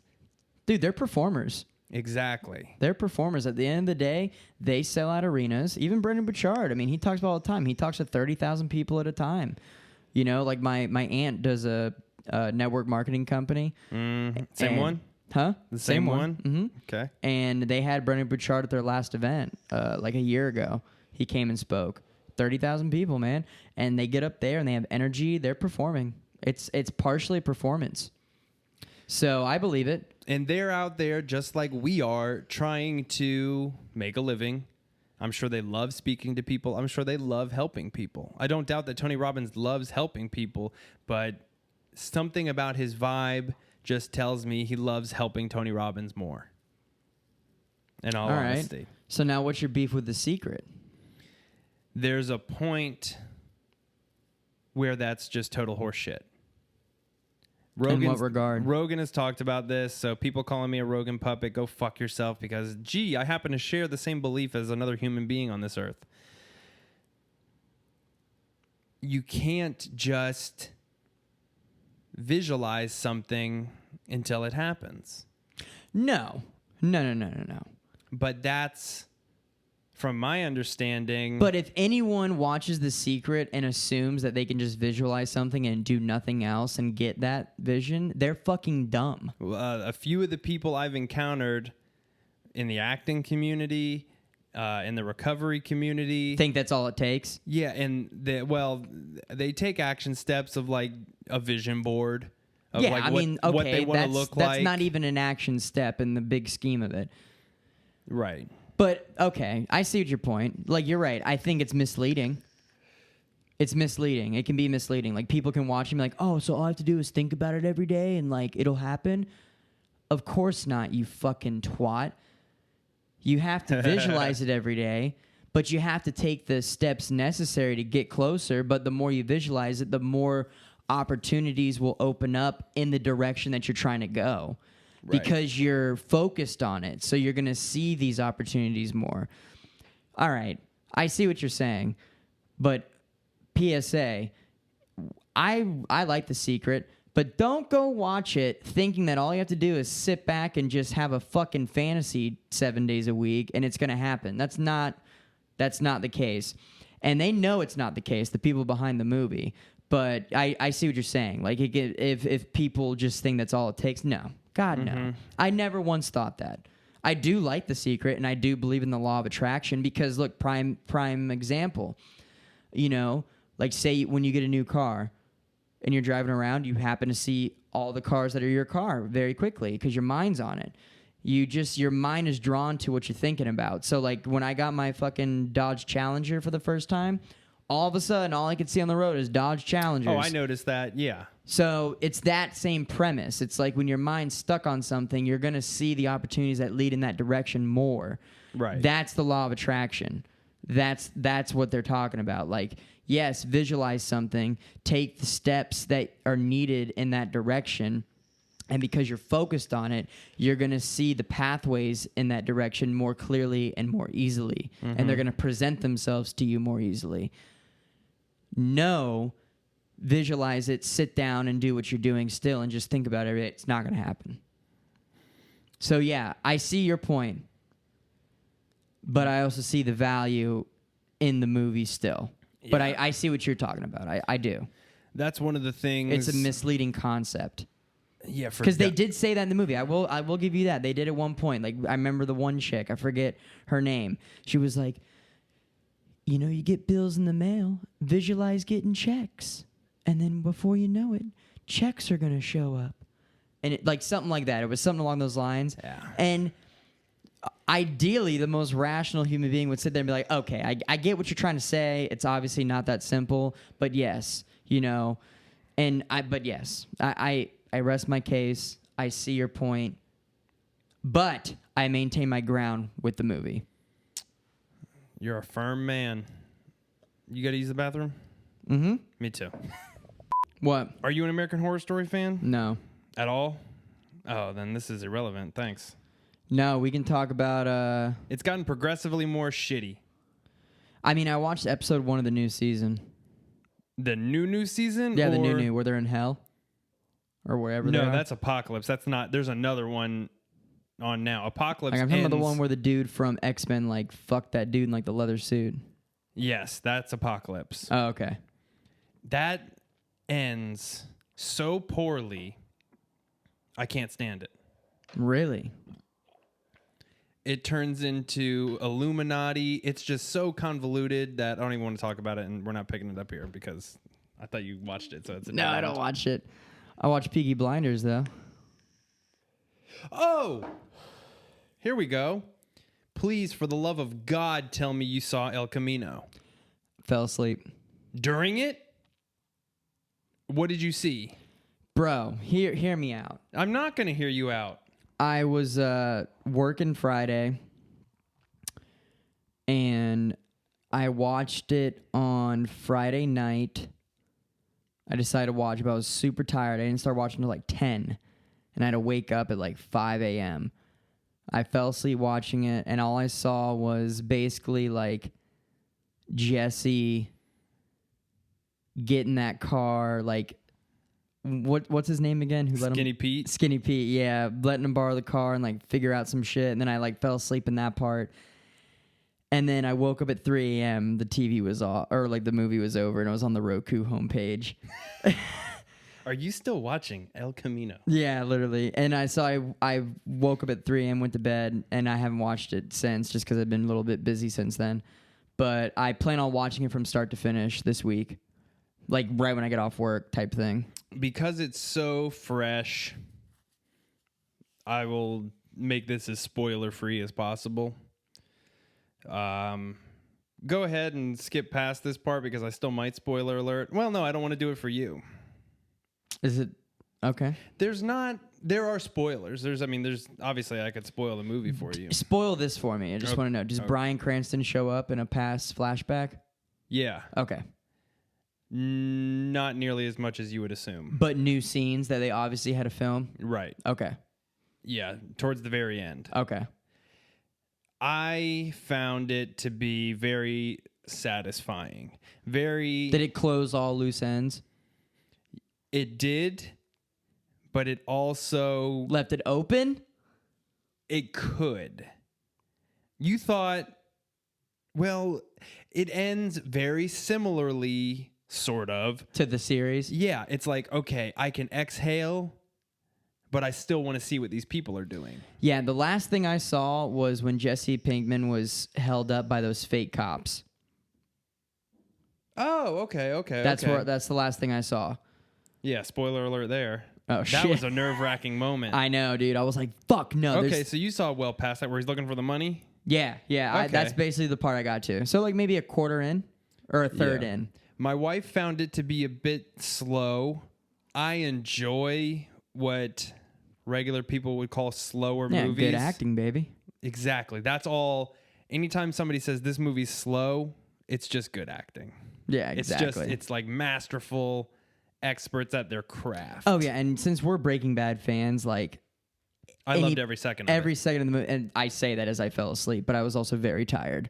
Dude, they're performers. Exactly. They're performers. At the end of the day, they sell out arenas. Even Brendan Burchard, I mean, he talks about all the time. He talks to 30,000 people at a time. You know, like my aunt does a network marketing company. Same one? Huh? The same one? Mm-hmm. Okay. And they had Brendan Burchard at their last event like a year ago. He came and spoke. 30,000 people, man. And they get up there and they have energy. They're performing. It's partially performance. So I believe it. And they're out there just like we are, trying to make a living. I'm sure they love speaking to people. I'm sure they love helping people. I don't doubt that Tony Robbins loves helping people, but something about his vibe just tells me he loves helping Tony Robbins more. In all honesty. Right. So now what's your beef with The Secret? There's a point where that's just total horseshit. In what regard? Rogan has talked about this, so people calling me a Rogan puppet, go fuck yourself, because, gee, I happen to share the same belief as another human being on this earth. You can't just visualize something until it happens. No. But that's, from my understanding... But if anyone watches The Secret and assumes that they can just visualize something and do nothing else and get that vision, they're fucking dumb. A few of the people I've encountered in the acting community, in the recovery community... Think that's all it takes? Yeah, and they take action steps of like a vision board. Of yeah, like I mean, okay, what they want to look like. That's not even an action step in the big scheme of it. Right. But, okay, I see what your point. Like, you're right. I think it's misleading. It's misleading. It can be misleading. Like, people can watch and be like, oh, so all I have to do is think about it every day and, like, it'll happen? Of course not, you fucking twat. You have to visualize it every day, but you have to take the steps necessary to get closer. But the more you visualize it, the more opportunities will open up in the direction that you're trying to go. Right. Because you're focused on it. So you're going to see these opportunities more. All right. I see what you're saying. But PSA, I like The Secret, but don't go watch it thinking that all you have to do is sit back and just have a fucking fantasy 7 days a week and it's going to happen. That's not the case. And they know it's not the case, the people behind the movie. But I see what you're saying. Like, if people just think that's all it takes, no. God, no. I never once thought that. I do like The Secret, and I do believe in the law of attraction because, look, prime example. You know, like, say when you get a new car and you're driving around, you happen to see all the cars that are your car very quickly because your mind's on it. Your mind is drawn to what you're thinking about. So, like, when I got my fucking Dodge Challenger for the first time, all of a sudden, all I could see on the road is Dodge Challengers. Oh, I noticed that, yeah. So it's that same premise. It's like when your mind's stuck on something, you're going to see the opportunities that lead in that direction more. Right. That's the law of attraction. That's what they're talking about. Like, yes, visualize something, take the steps that are needed in that direction, and because you're focused on it, you're going to see the pathways in that direction more clearly and more easily, and they're going to present themselves to you more easily. No, visualize it, sit down and do what you're doing still and just think about it. It's not going to happen. So, yeah, I see your point, but I also see the value in the movie still. Yeah. But I see what you're talking about. I do. That's one of the things. It's a misleading concept. Yeah, because they did say that in the movie. I will give you that. They did at one point. Like, I remember the one chick. I forget her name. She was like, you know, you get bills in the mail, visualize getting checks. And then before you know it, checks are going to show up. And it, like something like that. It was something along those lines. Yeah. And ideally, the most rational human being would sit there and be like, okay, I get what you're trying to say. It's obviously not that simple. But yes, you know. But yes, I rest my case. I see your point. But I maintain my ground with the movie. You're a firm man. You got to use the bathroom? Mm-hmm. Me too. What? Are you an American Horror Story fan? No. At all? Oh, then this is irrelevant. Thanks. No, we can talk about... It's gotten progressively more shitty. I mean, I watched episode 1 of the new season. The new season? Yeah, the new, where they're in hell. Or wherever they are. No, that's Apocalypse. That's not... There's another one on now. Apocalypse I'm talking about the one where the dude from X-Men, like, fucked that dude in, like, the leather suit. Yes, that's Apocalypse. Oh, okay. That ends so poorly, I can't stand it. Really? It turns into Illuminati. It's just so convoluted that I don't even want to talk about it, and we're not picking it up here because I thought you watched it. So it's No, I don't watch it. I watch Peaky Blinders, though. Oh! Here we go. Please, for the love of God, tell me you saw El Camino. Fell asleep. During it? What did you see? Bro, hear me out. I'm not going to hear you out. I was working Friday, and I watched it on Friday night. I decided to watch, but I was super tired. I didn't start watching until like 10, and I had to wake up at like 5 a.m. I fell asleep watching it, and all I saw was basically like Jesse get in that car, like what's his name again? Who let Skinny him? Pete? Skinny Pete, yeah. Letting him borrow the car and like figure out some shit, and then I like fell asleep in that part. And then I woke up at 3 a.m. The TV was off, or like the movie was over, and it was on the Roku homepage. Are you still watching El Camino? Yeah, literally. And I woke up at 3 a.m., went to bed, and I haven't watched it since just because I've been a little bit busy since then. But I plan on watching it from start to finish this week. Like right when I get off work type thing. Because it's so fresh, I will make this as spoiler-free as possible. Go ahead and skip past this part because I still might spoiler alert. Well, no, I don't want to do it for you. Is it Okay. There are spoilers. There's obviously I could spoil the movie for you. Spoil this for me. I just want to know. Does Bryan Cranston show up in a past flashback? Yeah. Okay. Not nearly as much as you would assume. But new scenes that they obviously had to film? Right. Okay. Yeah, towards the very end. Okay. I found it to be very satisfying. Did it close all loose ends? It did, but it also left it open? It could. You thought, well, it ends very similarly, sort of, to the series. Yeah, it's like, okay, I can exhale, but I still want to see what these people are doing. Yeah, the last thing I saw was when Jesse Pinkman was held up by those fake cops. Oh, okay. That's the last thing I saw. Yeah, spoiler alert there. Oh, shit. That was a nerve-wracking moment. I know, dude. I was like, fuck no. Okay, so you saw well past that where he's looking for the money? Yeah. Okay. That's basically the part I got to. So like maybe a quarter in or a third in. My wife found it to be a bit slow. I enjoy what regular people would call slower movies. Good acting, baby. Exactly. That's all. Anytime somebody says this movie's slow, it's just good acting. Yeah, exactly. It's like masterful experts at their craft. Oh yeah, and since we're Breaking Bad fans, like I loved every second of it. Every second of the movie, and I say that as I fell asleep, but I was also very tired.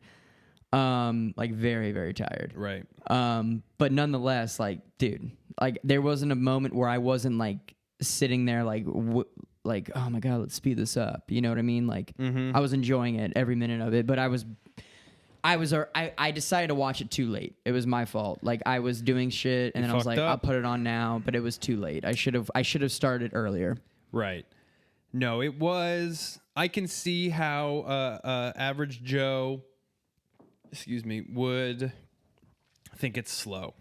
Like very, very tired. Right. But nonetheless, like, dude, like there wasn't a moment where I wasn't like sitting there like oh my God, let's speed this up. You know what I mean? Like I was enjoying it every minute of it, but I decided to watch it too late. It was my fault. Like I was doing shit and then I was like, I'll put it on now, but it was too late. I should have started earlier. Right. No, it was. I can see how average Joe, would think it's slow.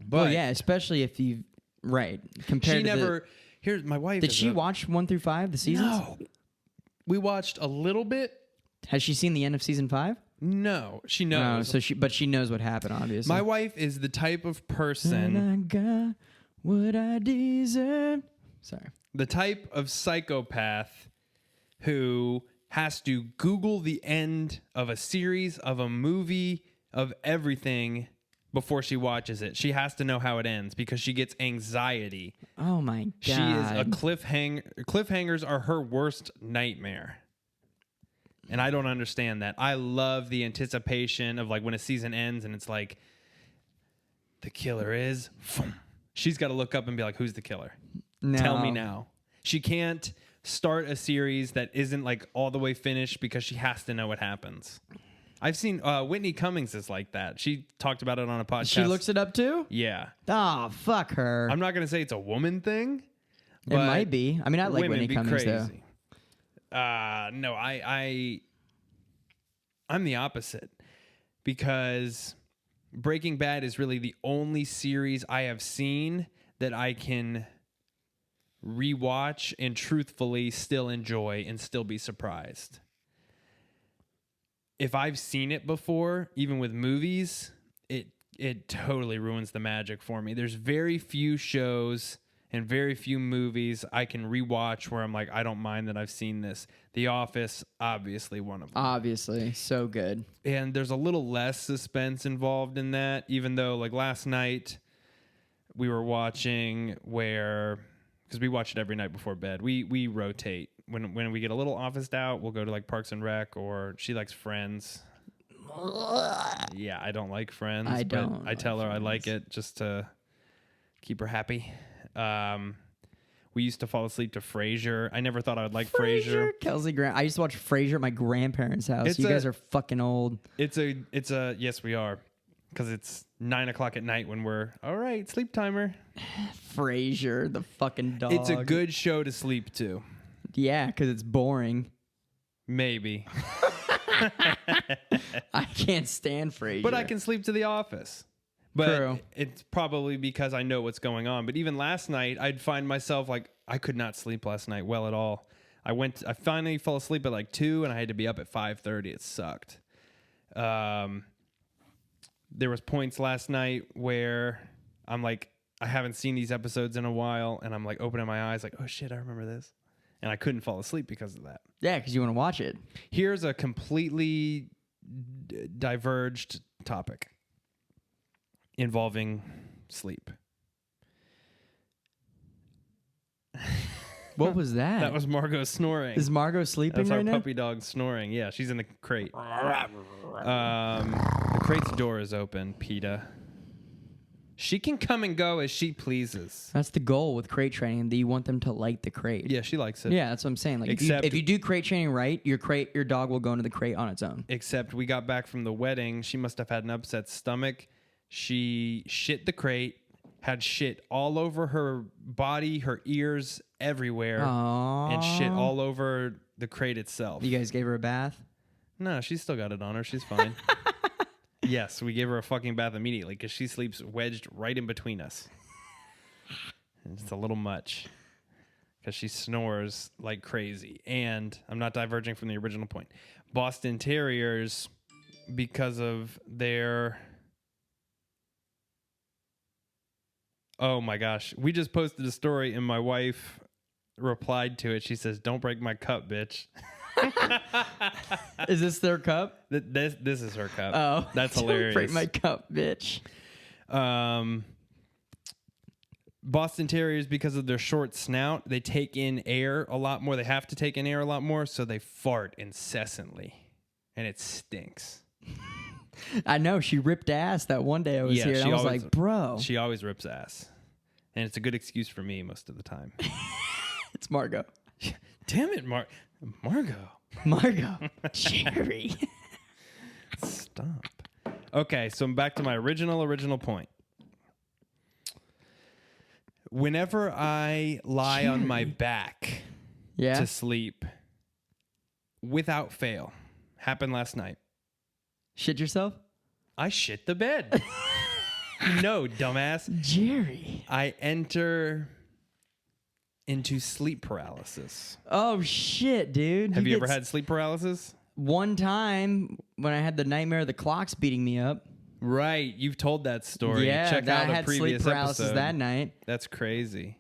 But well, yeah, especially if you compared. She never. Here's my wife. Did she watch 1 through 5 the seasons? No. We watched a little bit. Has she seen the end of season 5? No, she knows. But she knows what happened. Obviously, my wife is the type of person. And I got what I deserve. Sorry. The type of psychopath who has to Google the end of a series, of a movie, of everything before she watches it. She has to know how it ends because she gets anxiety. Oh my God. She is a cliffhanger. Cliffhangers are her worst nightmare. And I don't understand that. I love the anticipation of like when a season ends and it's like the killer is. She's got to look up and be like, who's the killer? No. Tell me now. She can't start a series that isn't like all the way finished because she has to know what happens. I've seen Whitney Cummings is like that. She talked about it on a podcast. She looks it up too? Yeah. Oh, fuck her. I'm not going to say it's a woman thing. It might be. I mean, I like Whitney Cummings crazy. though. No, I'm the opposite because Breaking Bad is really the only series I have seen that I can rewatch and truthfully still enjoy and still be surprised. If I've seen it before, even with movies, it totally ruins the magic for me. There's very few shows and very few movies I can rewatch where I'm like, I don't mind that I've seen this. The Office, obviously one of them. Obviously, so good. And there's a little less suspense involved in that, even though like last night we were watching because we watch it every night before bed. We rotate. When we get a little Officed out, we'll go to like Parks and Rec, or she likes Friends. Yeah, I don't like Friends. I don't. I tell her I like it just to keep her happy. We used to fall asleep to Frasier. I never thought I would like Frasier. Kelsey Grant. I used to watch Frasier at my grandparents' house. You guys are fucking old. It's a yes, we are. Because it's 9 o'clock at night when we're all right, sleep timer. Frasier, the fucking dog. It's a good show to sleep to. Yeah, because it's boring. Maybe. I can't stand Frasier. But I can sleep to The Office. But True. It's probably because I know what's going on. But even last night, I'd find myself like, I could not sleep last night well at all. I finally fell asleep at like 2 and I had to be up at 5:30. It sucked. There was points last night where I'm like I haven't seen these episodes in a while, and I'm like opening my eyes, like, oh shit, I remember this, and I couldn't fall asleep because of that. Yeah, because you want to watch it. Here's a completely diverged topic involving sleep. What was that? That was Margot snoring. Is Margot sleeping That's our right now? puppy dog snoring. Yeah, she's in the crate. The crate's door is open, PETA. She can come and go as she pleases. That's the goal with crate training. That you want them to like the crate. Yeah, she likes it. Yeah, that's what I'm saying. Like, Except- if you do crate training right, your dog will go into the crate on its own. Except we got back from the wedding. She must have had an upset stomach. She shit the crate, had shit all over her body, her ears, everywhere, Aww. and shit all over the crate itself. You guys gave her a bath? No, she's still got it on her. She's fine. Yes, we gave her a fucking bath immediately because she sleeps wedged right in between us. It's a little much because she snores like crazy. And I'm not diverging from the original point. Boston Terriers, because of their... Oh my gosh. We just posted a story and my wife replied to it. She says, "Don't break my cup, bitch." Is this their cup? This is her cup. Oh, That's don't hilarious. break my cup, bitch. Boston Terriers, because of their short snout, they take in air a lot more. They have to take in air a lot more, so they fart incessantly, and it stinks. I know. She ripped ass that one day I was here. And I was like, bro. She always rips ass, and it's a good excuse for me most of the time. It's Margot. Damn it, Margot. Margot. Jerry. Stop. Okay, so I'm back to my original point. Whenever I lie on my back Yeah. to sleep, without fail, happened last night. Shit yourself? I shit the bed. No, dumbass. Jerry. I enter into sleep paralysis. Oh, shit, dude. Have you ever had sleep paralysis? One time when I had the nightmare of the clocks beating me up. Right. You've told that story. Yeah, Check that out I a had previous sleep paralysis episode. that night. That's crazy.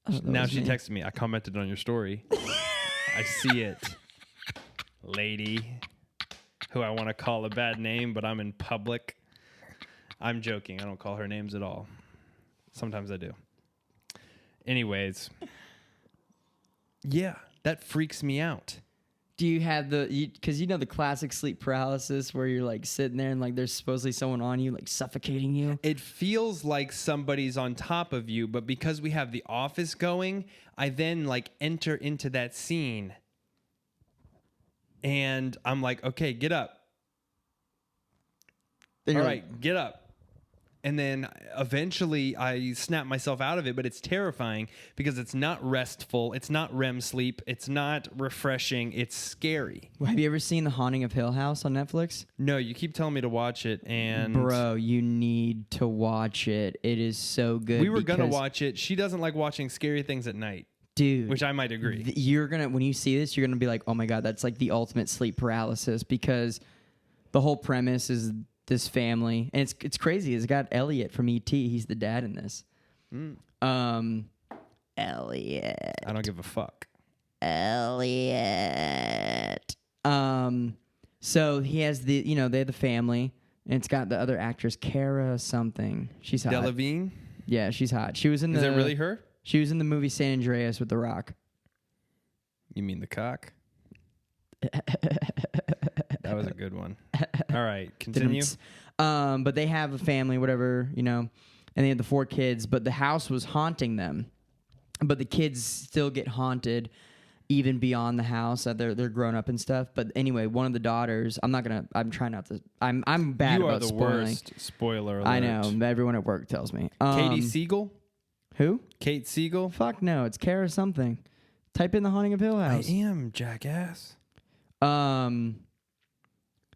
That Now was she me. texted me. I commented on your story. I see it. Lady, who I want to call a bad name, but I'm in public. I'm joking. I don't call her names at all. Sometimes I do. Anyways. Yeah, that freaks me out. Do you have because you know the classic sleep paralysis where you're like sitting there and like there's supposedly someone on you like suffocating you? It feels like somebody's on top of you, but because we have The Office going, I then like enter into that scene. And I'm like, okay, get up. Then All you're right, get up. And then eventually I snap myself out of it, but it's terrifying because it's not restful. It's not REM sleep. It's not refreshing. It's scary. Well, have you ever seen The Haunting of Hill House on Netflix? No, you keep telling me to watch it. And Bro, you need to watch it. It is so good. we were going to watch it. She doesn't like watching scary things at night. Dude, which I might agree. You're gonna when you see this, you're gonna be like, oh my god, that's like the ultimate sleep paralysis because the whole premise is this family, and it's crazy. It's got Elliot from E.T. He's the dad in this. Elliot. I don't give a fuck. Elliot. So he has they have the family, and it's got the other actress, Cara something. She's hot. Delevingne? Yeah, she's hot. She was in Is it really her? She was in the movie San Andreas with The Rock. You mean the cock? That was a good one. All right, continue. But they have a family, whatever, and they have the 4 kids, but the house was haunting them. But the kids still get haunted even beyond the house. They're grown up and stuff. But anyway, one of the daughters, I'm trying not to, I'm bad You about are the spoiling. worst. Spoiler alert. I know. Everyone at work tells me. Katie Siegel? Who? Kate Siegel? Fuck no. It's Cara something. Type in The Haunting of Hill House. I am, jackass. Um,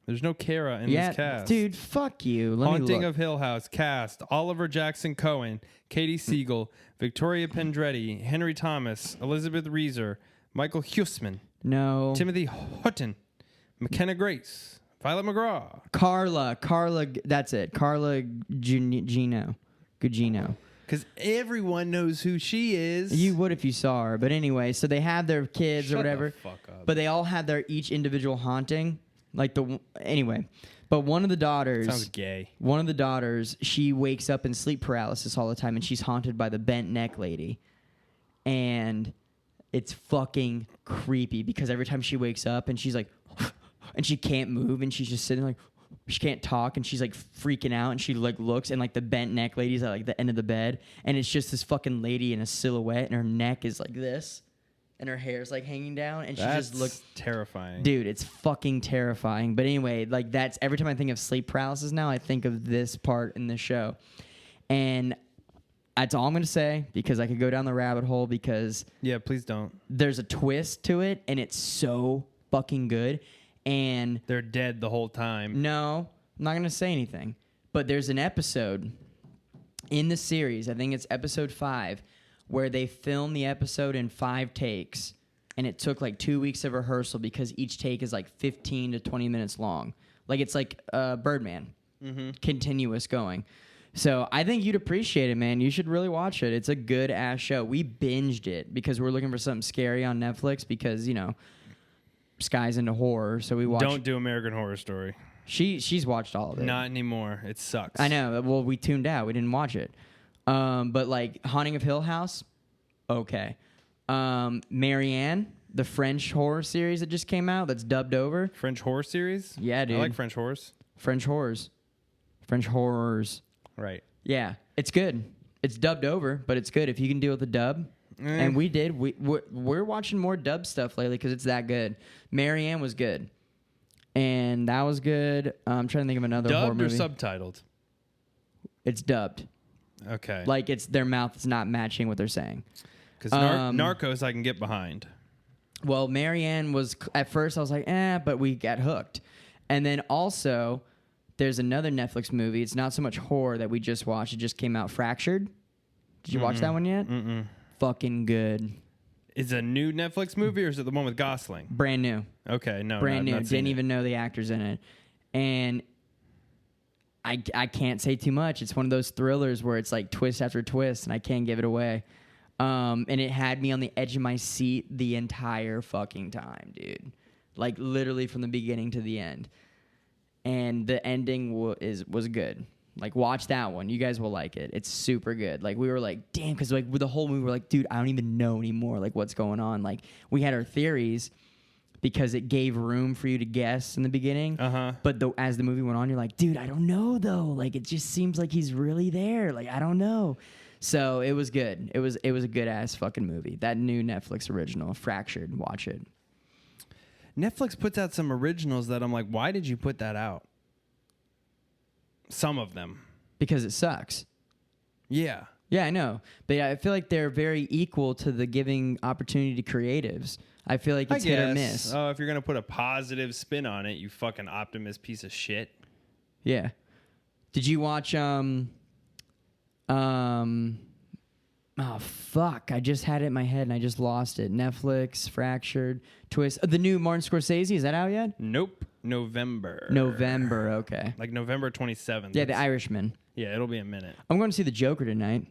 There's no Kara in this cast. Dude, fuck you. Let me Haunting look. of Hill House cast: Oliver Jackson Cohen, Katie Siegel, Victoria Pendretti, Henry Thomas, Elizabeth Reeser, Michael Hussman, No. Timothy Hutton, McKenna Grace, Violet McGraw. Carla, that's it. Carla Gugino. Because everyone knows who she is. You would if you saw her. But anyway, so they have their kids or whatever. The fuck up. But they all have their each individual haunting. Anyway. But one of the daughters. Sounds gay. One of the daughters, she wakes up in sleep paralysis all the time, and she's haunted by the bent neck lady. And it's fucking creepy because every time she wakes up and she's like, and she can't move and she's just sitting like, she can't talk and she's like freaking out and she like looks and like the bent neck lady's at like the end of the bed and it's just this fucking lady in a silhouette and her neck is like this and her hair's like hanging down and she just looks terrifying. Dude, it's fucking terrifying. But anyway, like that's every time I think of sleep paralysis now, I think of this part in the show. And that's all I'm going to say because I could go down the rabbit hole because yeah, please don't. There's a twist to it and it's so fucking good. And they're dead the whole time. No, I'm not going to say anything. But there's an episode in the series, I think it's episode 5, where they filmed the episode in 5 takes. And it took like 2 weeks of rehearsal because each take is like 15 to 20 minutes long. Like it's like Birdman, continuous going. So I think you'd appreciate it, man. You should really watch it. It's a good-ass show. We binged it because we're looking for something scary on Netflix because, you know, Sky's into horror, so we watched... Don't do American Horror Story. She's watched all of it. Not anymore. It sucks. I know. Well, we tuned out. We didn't watch it. But, like, Haunting of Hill House, okay. Marianne, the French horror series that just came out that's dubbed over. French horror series? Yeah, dude. I like French horrors. French horrors. French horrors. Right. Yeah, it's good. It's dubbed over, but it's good if you can deal with the dub. And we did. We're watching more dub stuff lately because it's that good. Marianne was good, and that was good. I'm trying to think of another horror movie. Dubbed or subtitled? It's dubbed. Okay. Like it's their mouth is not matching what they're saying. Because Narcos I can get behind. Well, Marianne was at first I was like, but we got hooked, and then also there's another Netflix movie. It's not so much horror that we just watched. It just came out. Fractured. Did you watch that one yet? Mm-mm. Fucking good. Is it a new Netflix movie or is it the one with Gosling? Brand new. Okay, no. Brand new. Didn't even know the actors in it. And I can't say too much. It's one of those thrillers where it's like twist after twist and I can't give it away. And it had me on the edge of my seat the entire fucking time, dude. Like literally from the beginning to the end. And the ending was good. Like, watch that one. You guys will like it. It's super good. Like, we were like, damn, because like with the whole movie, we're like, dude, I don't even know anymore, like, what's going on. Like, we had our theories because it gave room for you to guess in the beginning. Uh-huh. But as the movie went on, you're like, dude, I don't know, though. Like, it just seems like he's really there. Like, I don't know. So, it was good. It was a good-ass fucking movie. That new Netflix original, Fractured. Watch it. Netflix puts out some originals that I'm like, why did you put that out? Some of them. Because it sucks. Yeah. Yeah, I know. But I feel like they're very equal to the giving opportunity to creatives. I feel like it's hit or miss. Oh, if you're going to put a positive spin on it, you fucking optimist piece of shit. Yeah. Did you watch oh fuck, I just had it in my head and I just lost it. Netflix, Fractured, Twist. The new Martin Scorsese, is that out yet? Nope. November, okay. Like November 27th. Yeah, The Irishman. Yeah, it'll be a minute. I'm going to see The Joker tonight.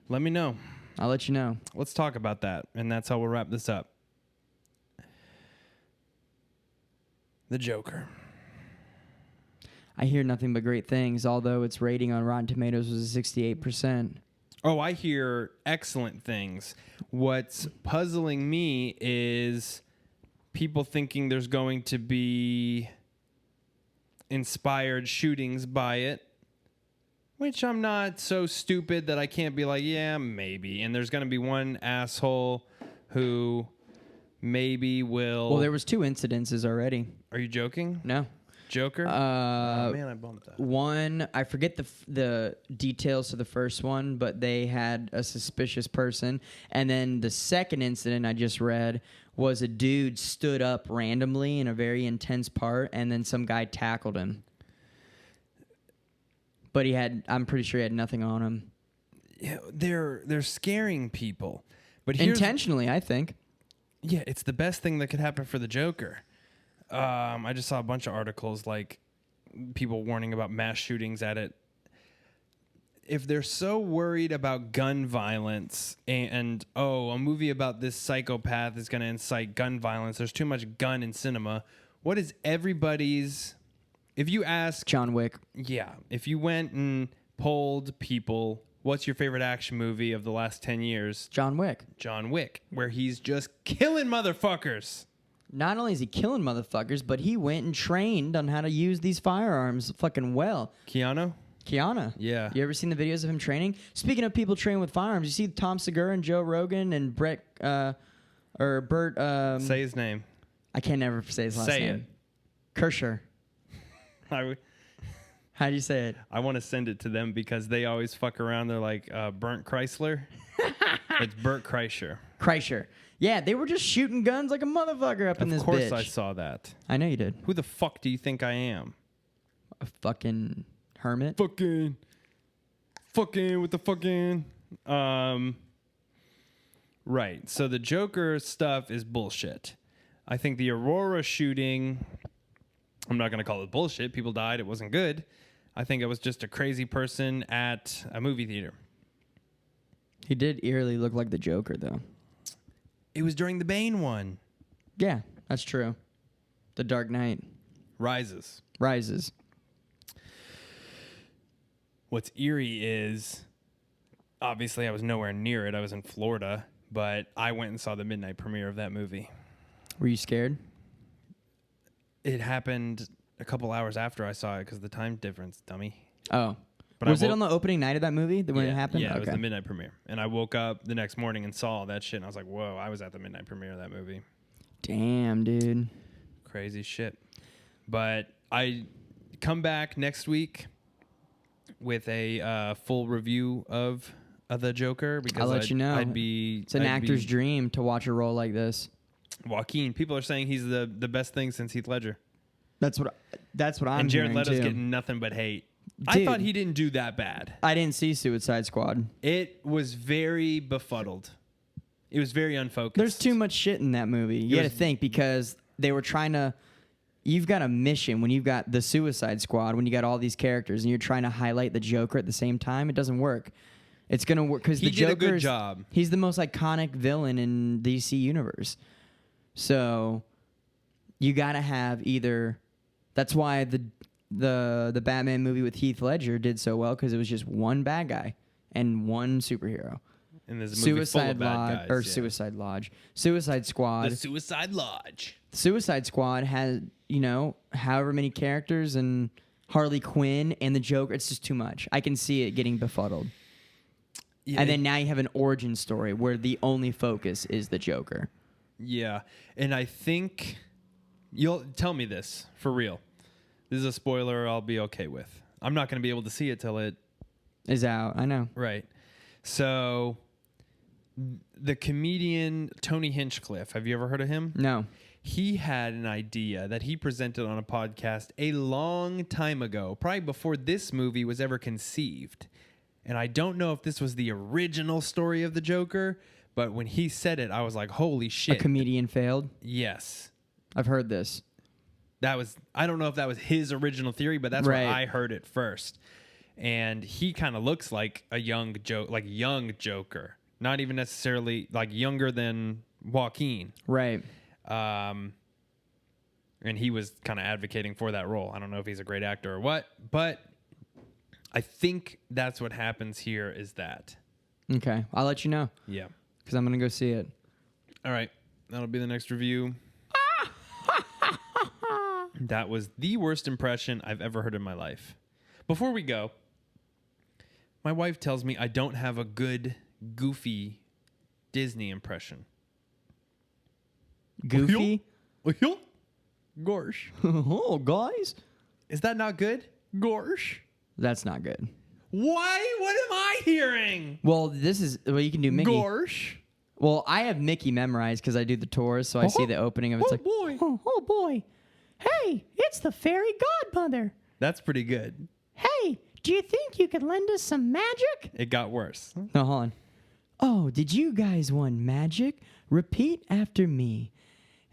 Let me know. I'll let you know. Let's talk about that, and that's how we'll wrap this up. The Joker. I hear nothing but great things, although its rating on Rotten Tomatoes was 68%. Oh, I hear excellent things. What's puzzling me is people thinking there's going to be inspired shootings by it, which I'm not so stupid that I can't be like, yeah, maybe. And there's going to be one asshole who maybe will... Well, there was 2 incidences already. Are you joking? No. Joker? Oh, man, I bumped that. One, I forget the details to the first one, but they had a suspicious person. And then the second incident I just read was a dude stood up randomly in a very intense part, and then some guy tackled him. But I'm pretty sure he had nothing on him. Yeah, they're scaring people. But intentionally, I think. Yeah, it's the best thing that could happen for the Joker. I just saw a bunch of articles like people warning about mass shootings at it. If they're so worried about gun violence and a movie about this psychopath is going to incite gun violence, there's too much gun in cinema. What is everybody's... If you ask... John Wick. Yeah. If you went and polled people, what's your favorite action movie of the last 10 years? John Wick. John Wick, where he's just killing motherfuckers. Not only is he killing motherfuckers, but he went and trained on how to use these firearms fucking well. Keanu? Yeah. You ever seen the videos of him training? Speaking of people training with firearms, you see Tom Segura and Joe Rogan and Bert. Say his name. I can't never say his last name. Say it. Kersher. How do you say it? I want to send it to them because they always fuck around. They're like Burnt Chrysler. It's Bert Kreischer. Kreischer. Yeah, they were just shooting guns like a motherfucker up in this bitch. Of course I saw that. I know you did. Who the fuck do you think I am? A fucking hermit? Fucking with the fucking. Right. So the Joker stuff is bullshit. I think the Aurora shooting, I'm not going to call it bullshit. People died. It wasn't good. I think it was just a crazy person at a movie theater. He did eerily look like the Joker, though. It was during the Bane one. Yeah, that's true. The Dark Knight. Rises. What's eerie is, obviously I was nowhere near it. I was in Florida, but I went and saw the midnight premiere of that movie. Were you scared? It happened a couple hours after I saw it because of the time difference, dummy. Oh. But was it on the opening night of that movie when it happened? Yeah, it was the midnight premiere. And I woke up the next morning and saw all that shit, and I was like, whoa, I was at the midnight premiere of that movie. Damn, dude. Crazy shit. But I come back next week with a full review of the Joker because I'll let you know. It's an actor's dream to watch a role like this. Joaquin. People are saying he's the best thing since Heath Ledger. That's what I'm And Jared hearing Leto's too. getting nothing but hate. Dude, I thought he didn't do that bad. I didn't see Suicide Squad. It was very befuddled. It was very unfocused. There's too much shit in that movie. You got to think because they were trying to. You've got a mission when you've got the Suicide Squad, when you got all these characters, and you're trying to highlight the Joker at the same time. It doesn't work. It's gonna work because the Joker did a good job. He's the most iconic villain in DC universe. So you got to have either. That's why the Batman movie with Heath Ledger did so well because it was just one bad guy and one superhero. And there's a movie full of bad guys. Suicide Squad. The Suicide Lodge. Suicide Squad has, however many characters and Harley Quinn and the Joker. It's just too much. I can see it getting befuddled. Yeah, and then now you have an origin story where the only focus is the Joker. Yeah. And I think you'll tell me this for real. This is a spoiler I'll be okay with. I'm not going to be able to see it till it is out. I know. Right. So the comedian Tony Hinchcliffe, have you ever heard of him? No. He had an idea that he presented on a podcast a long time ago, probably before this movie was ever conceived. And I don't know if this was the original story of the Joker, but when he said it, I was like, holy shit. A comedian failed? Yes. I've heard this. I don't know if that was his original theory, but that's where I heard it first. And he kind of looks like a young Joker. Not even necessarily like younger than Joaquin. Right. And he was kind of advocating for that role. I don't know if he's a great actor or what, but I think that's what happens here is that. Okay. I'll let you know. Yeah. Because I'm going to go see it. All right. That'll be the next review. That was the worst impression I've ever heard in my life. Before we go, my wife tells me I don't have a good, goofy Disney impression. Goofy? Gorsh. Oh, guys. Is that not good? Gorsh. That's not good. Why? What am I hearing? Well, you can do Mickey. Gorsh. Well, I have Mickey memorized because I do the tours, so I see the opening of it. It's boy. Oh, boy. Hey, it's the fairy godmother. That's pretty good. Hey, do you think you could lend us some magic? It got worse. No, hold on. Oh, did you guys want magic? Repeat after me.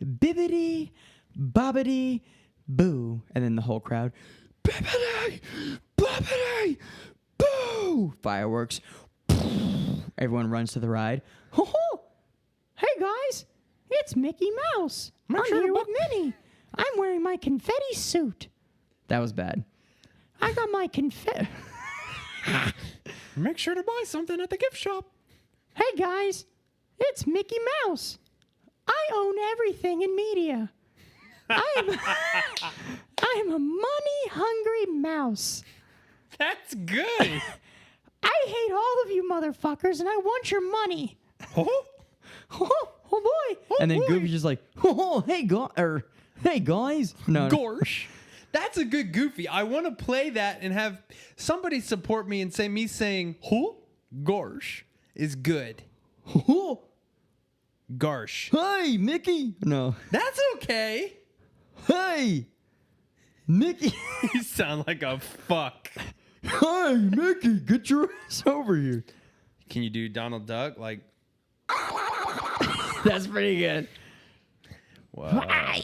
Bibbidi, bobbity, boo. And then the whole crowd, bibbity, bobbity, boo. Fireworks. Everyone runs to the ride. Ho-ho! Hey, guys. It's Mickey Mouse. I'm here with Minnie. I'm wearing my confetti suit. That was bad. I got my confetti. Make sure to buy something at the gift shop. Hey, guys. It's Mickey Mouse. I own everything in media. I am a money-hungry mouse. That's good. I hate all of you motherfuckers, and I want your money. Oh, Oh boy. And then Goofy's just like, hey guys. No. Gorsh. That's a good Goofy. I want to play that and have somebody support me and say me saying, Gorsh is good. Garsh. Hey, Mickey. No. That's okay. Hey, Mickey. You sound like a fuck. Hey, Mickey, get your ass over here. Can you do Donald Duck? Like, that's pretty good. wow.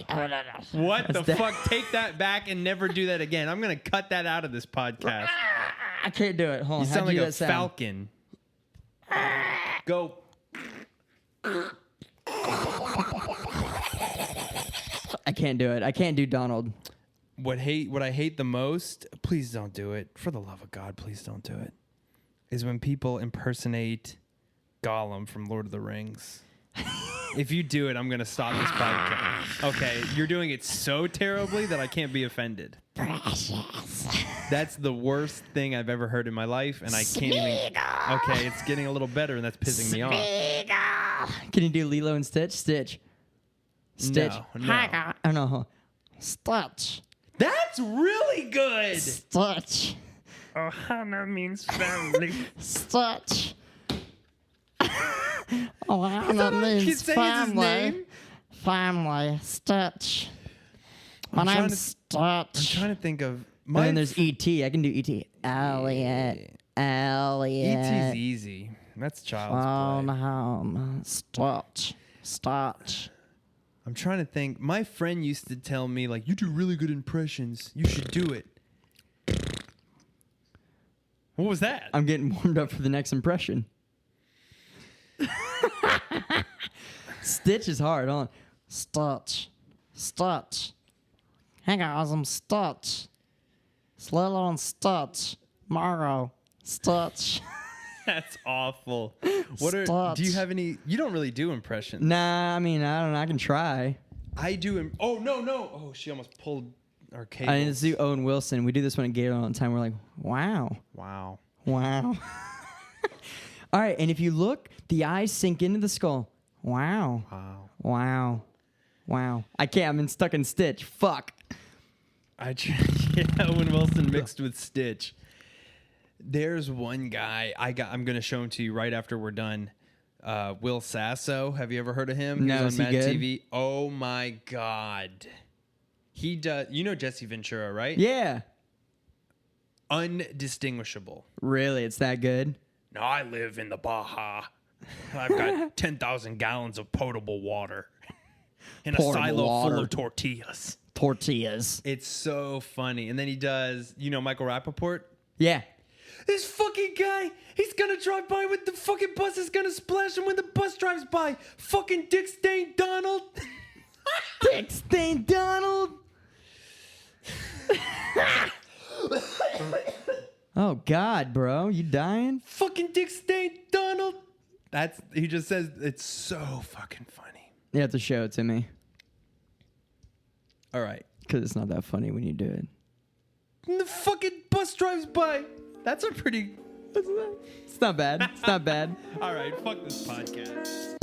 What the fuck? Take that back and never do that again. I'm going to cut that out of this podcast. I can't do it. Hold on. You sound like a falcon. Go. I can't do it. I can't do Donald. What I hate the most, please don't do it. For the love of God, please don't do it. Is when people impersonate Gollum from Lord of the Rings. If you do it, I'm going to stop this podcast. Okay, you're doing it so terribly that I can't be offended. Precious. That's the worst thing I've ever heard in my life, and I can't even... Okay, it's getting a little better, and that's pissing me off. Can you do Lilo and Stitch? Stitch. No. I don't know. Stitch. That's really good. Stitch. Ohana means family. Stitch. Can means say his family. name? Family. Stitch. My I'm name's Stitch. I'm trying to think of... And then there's E.T. I can do E.T. Elliot. E.T.'s easy. That's child's play. Home. Stitch. Stitch. I'm trying to think. My friend used to tell me, like, you do really good impressions. You should do it. What was that? I'm getting warmed up for the next impression. Stitch is hard, huh? Stitch. Stitch. Hey guys, I'm Stitch. It's Lilo and Stitch. Margo. Stitch. That's awful. Stitch. Do you have any? You don't really do impressions. Nah, I mean, I don't know. I can try. I do. Oh, no. Oh, she almost pulled our cable. I need to do Owen Wilson. We do this one at Gator all the time. We're like, wow. Wow. Wow. All right, and if you look, the eyes sink into the skull. Wow. Wow. Wow. Wow. I can't. I'm stuck in Stitch. Fuck. Owen Wilson mixed with Stitch. There's one guy I'm gonna show him to you right after we're done. Will Sasso. Have you ever heard of him? No, He's is on he Mad good? TV. Oh my God. He does. You know Jesse Ventura, right? Yeah. Undistinguishable. Really? It's that good? Now I live in the Baja. I've got 10,000 gallons of potable water in a Potable silo water. full of tortillas. Tortillas. It's so funny. And then he does, Michael Rappaport? Yeah. This fucking guy, he's gonna drive by with the fucking bus is gonna splash him when the bus drives by. Fucking Dick Stain Donald. Dick Stain Donald. Oh, God, bro. You dying? Fucking Dick Stain Donald. He just says it's so fucking funny. You have to show it to me. All right. Because it's not that funny when you do it. And the fucking bus drives by. That's a pretty... It's not bad. It's not bad. All right, fuck this podcast.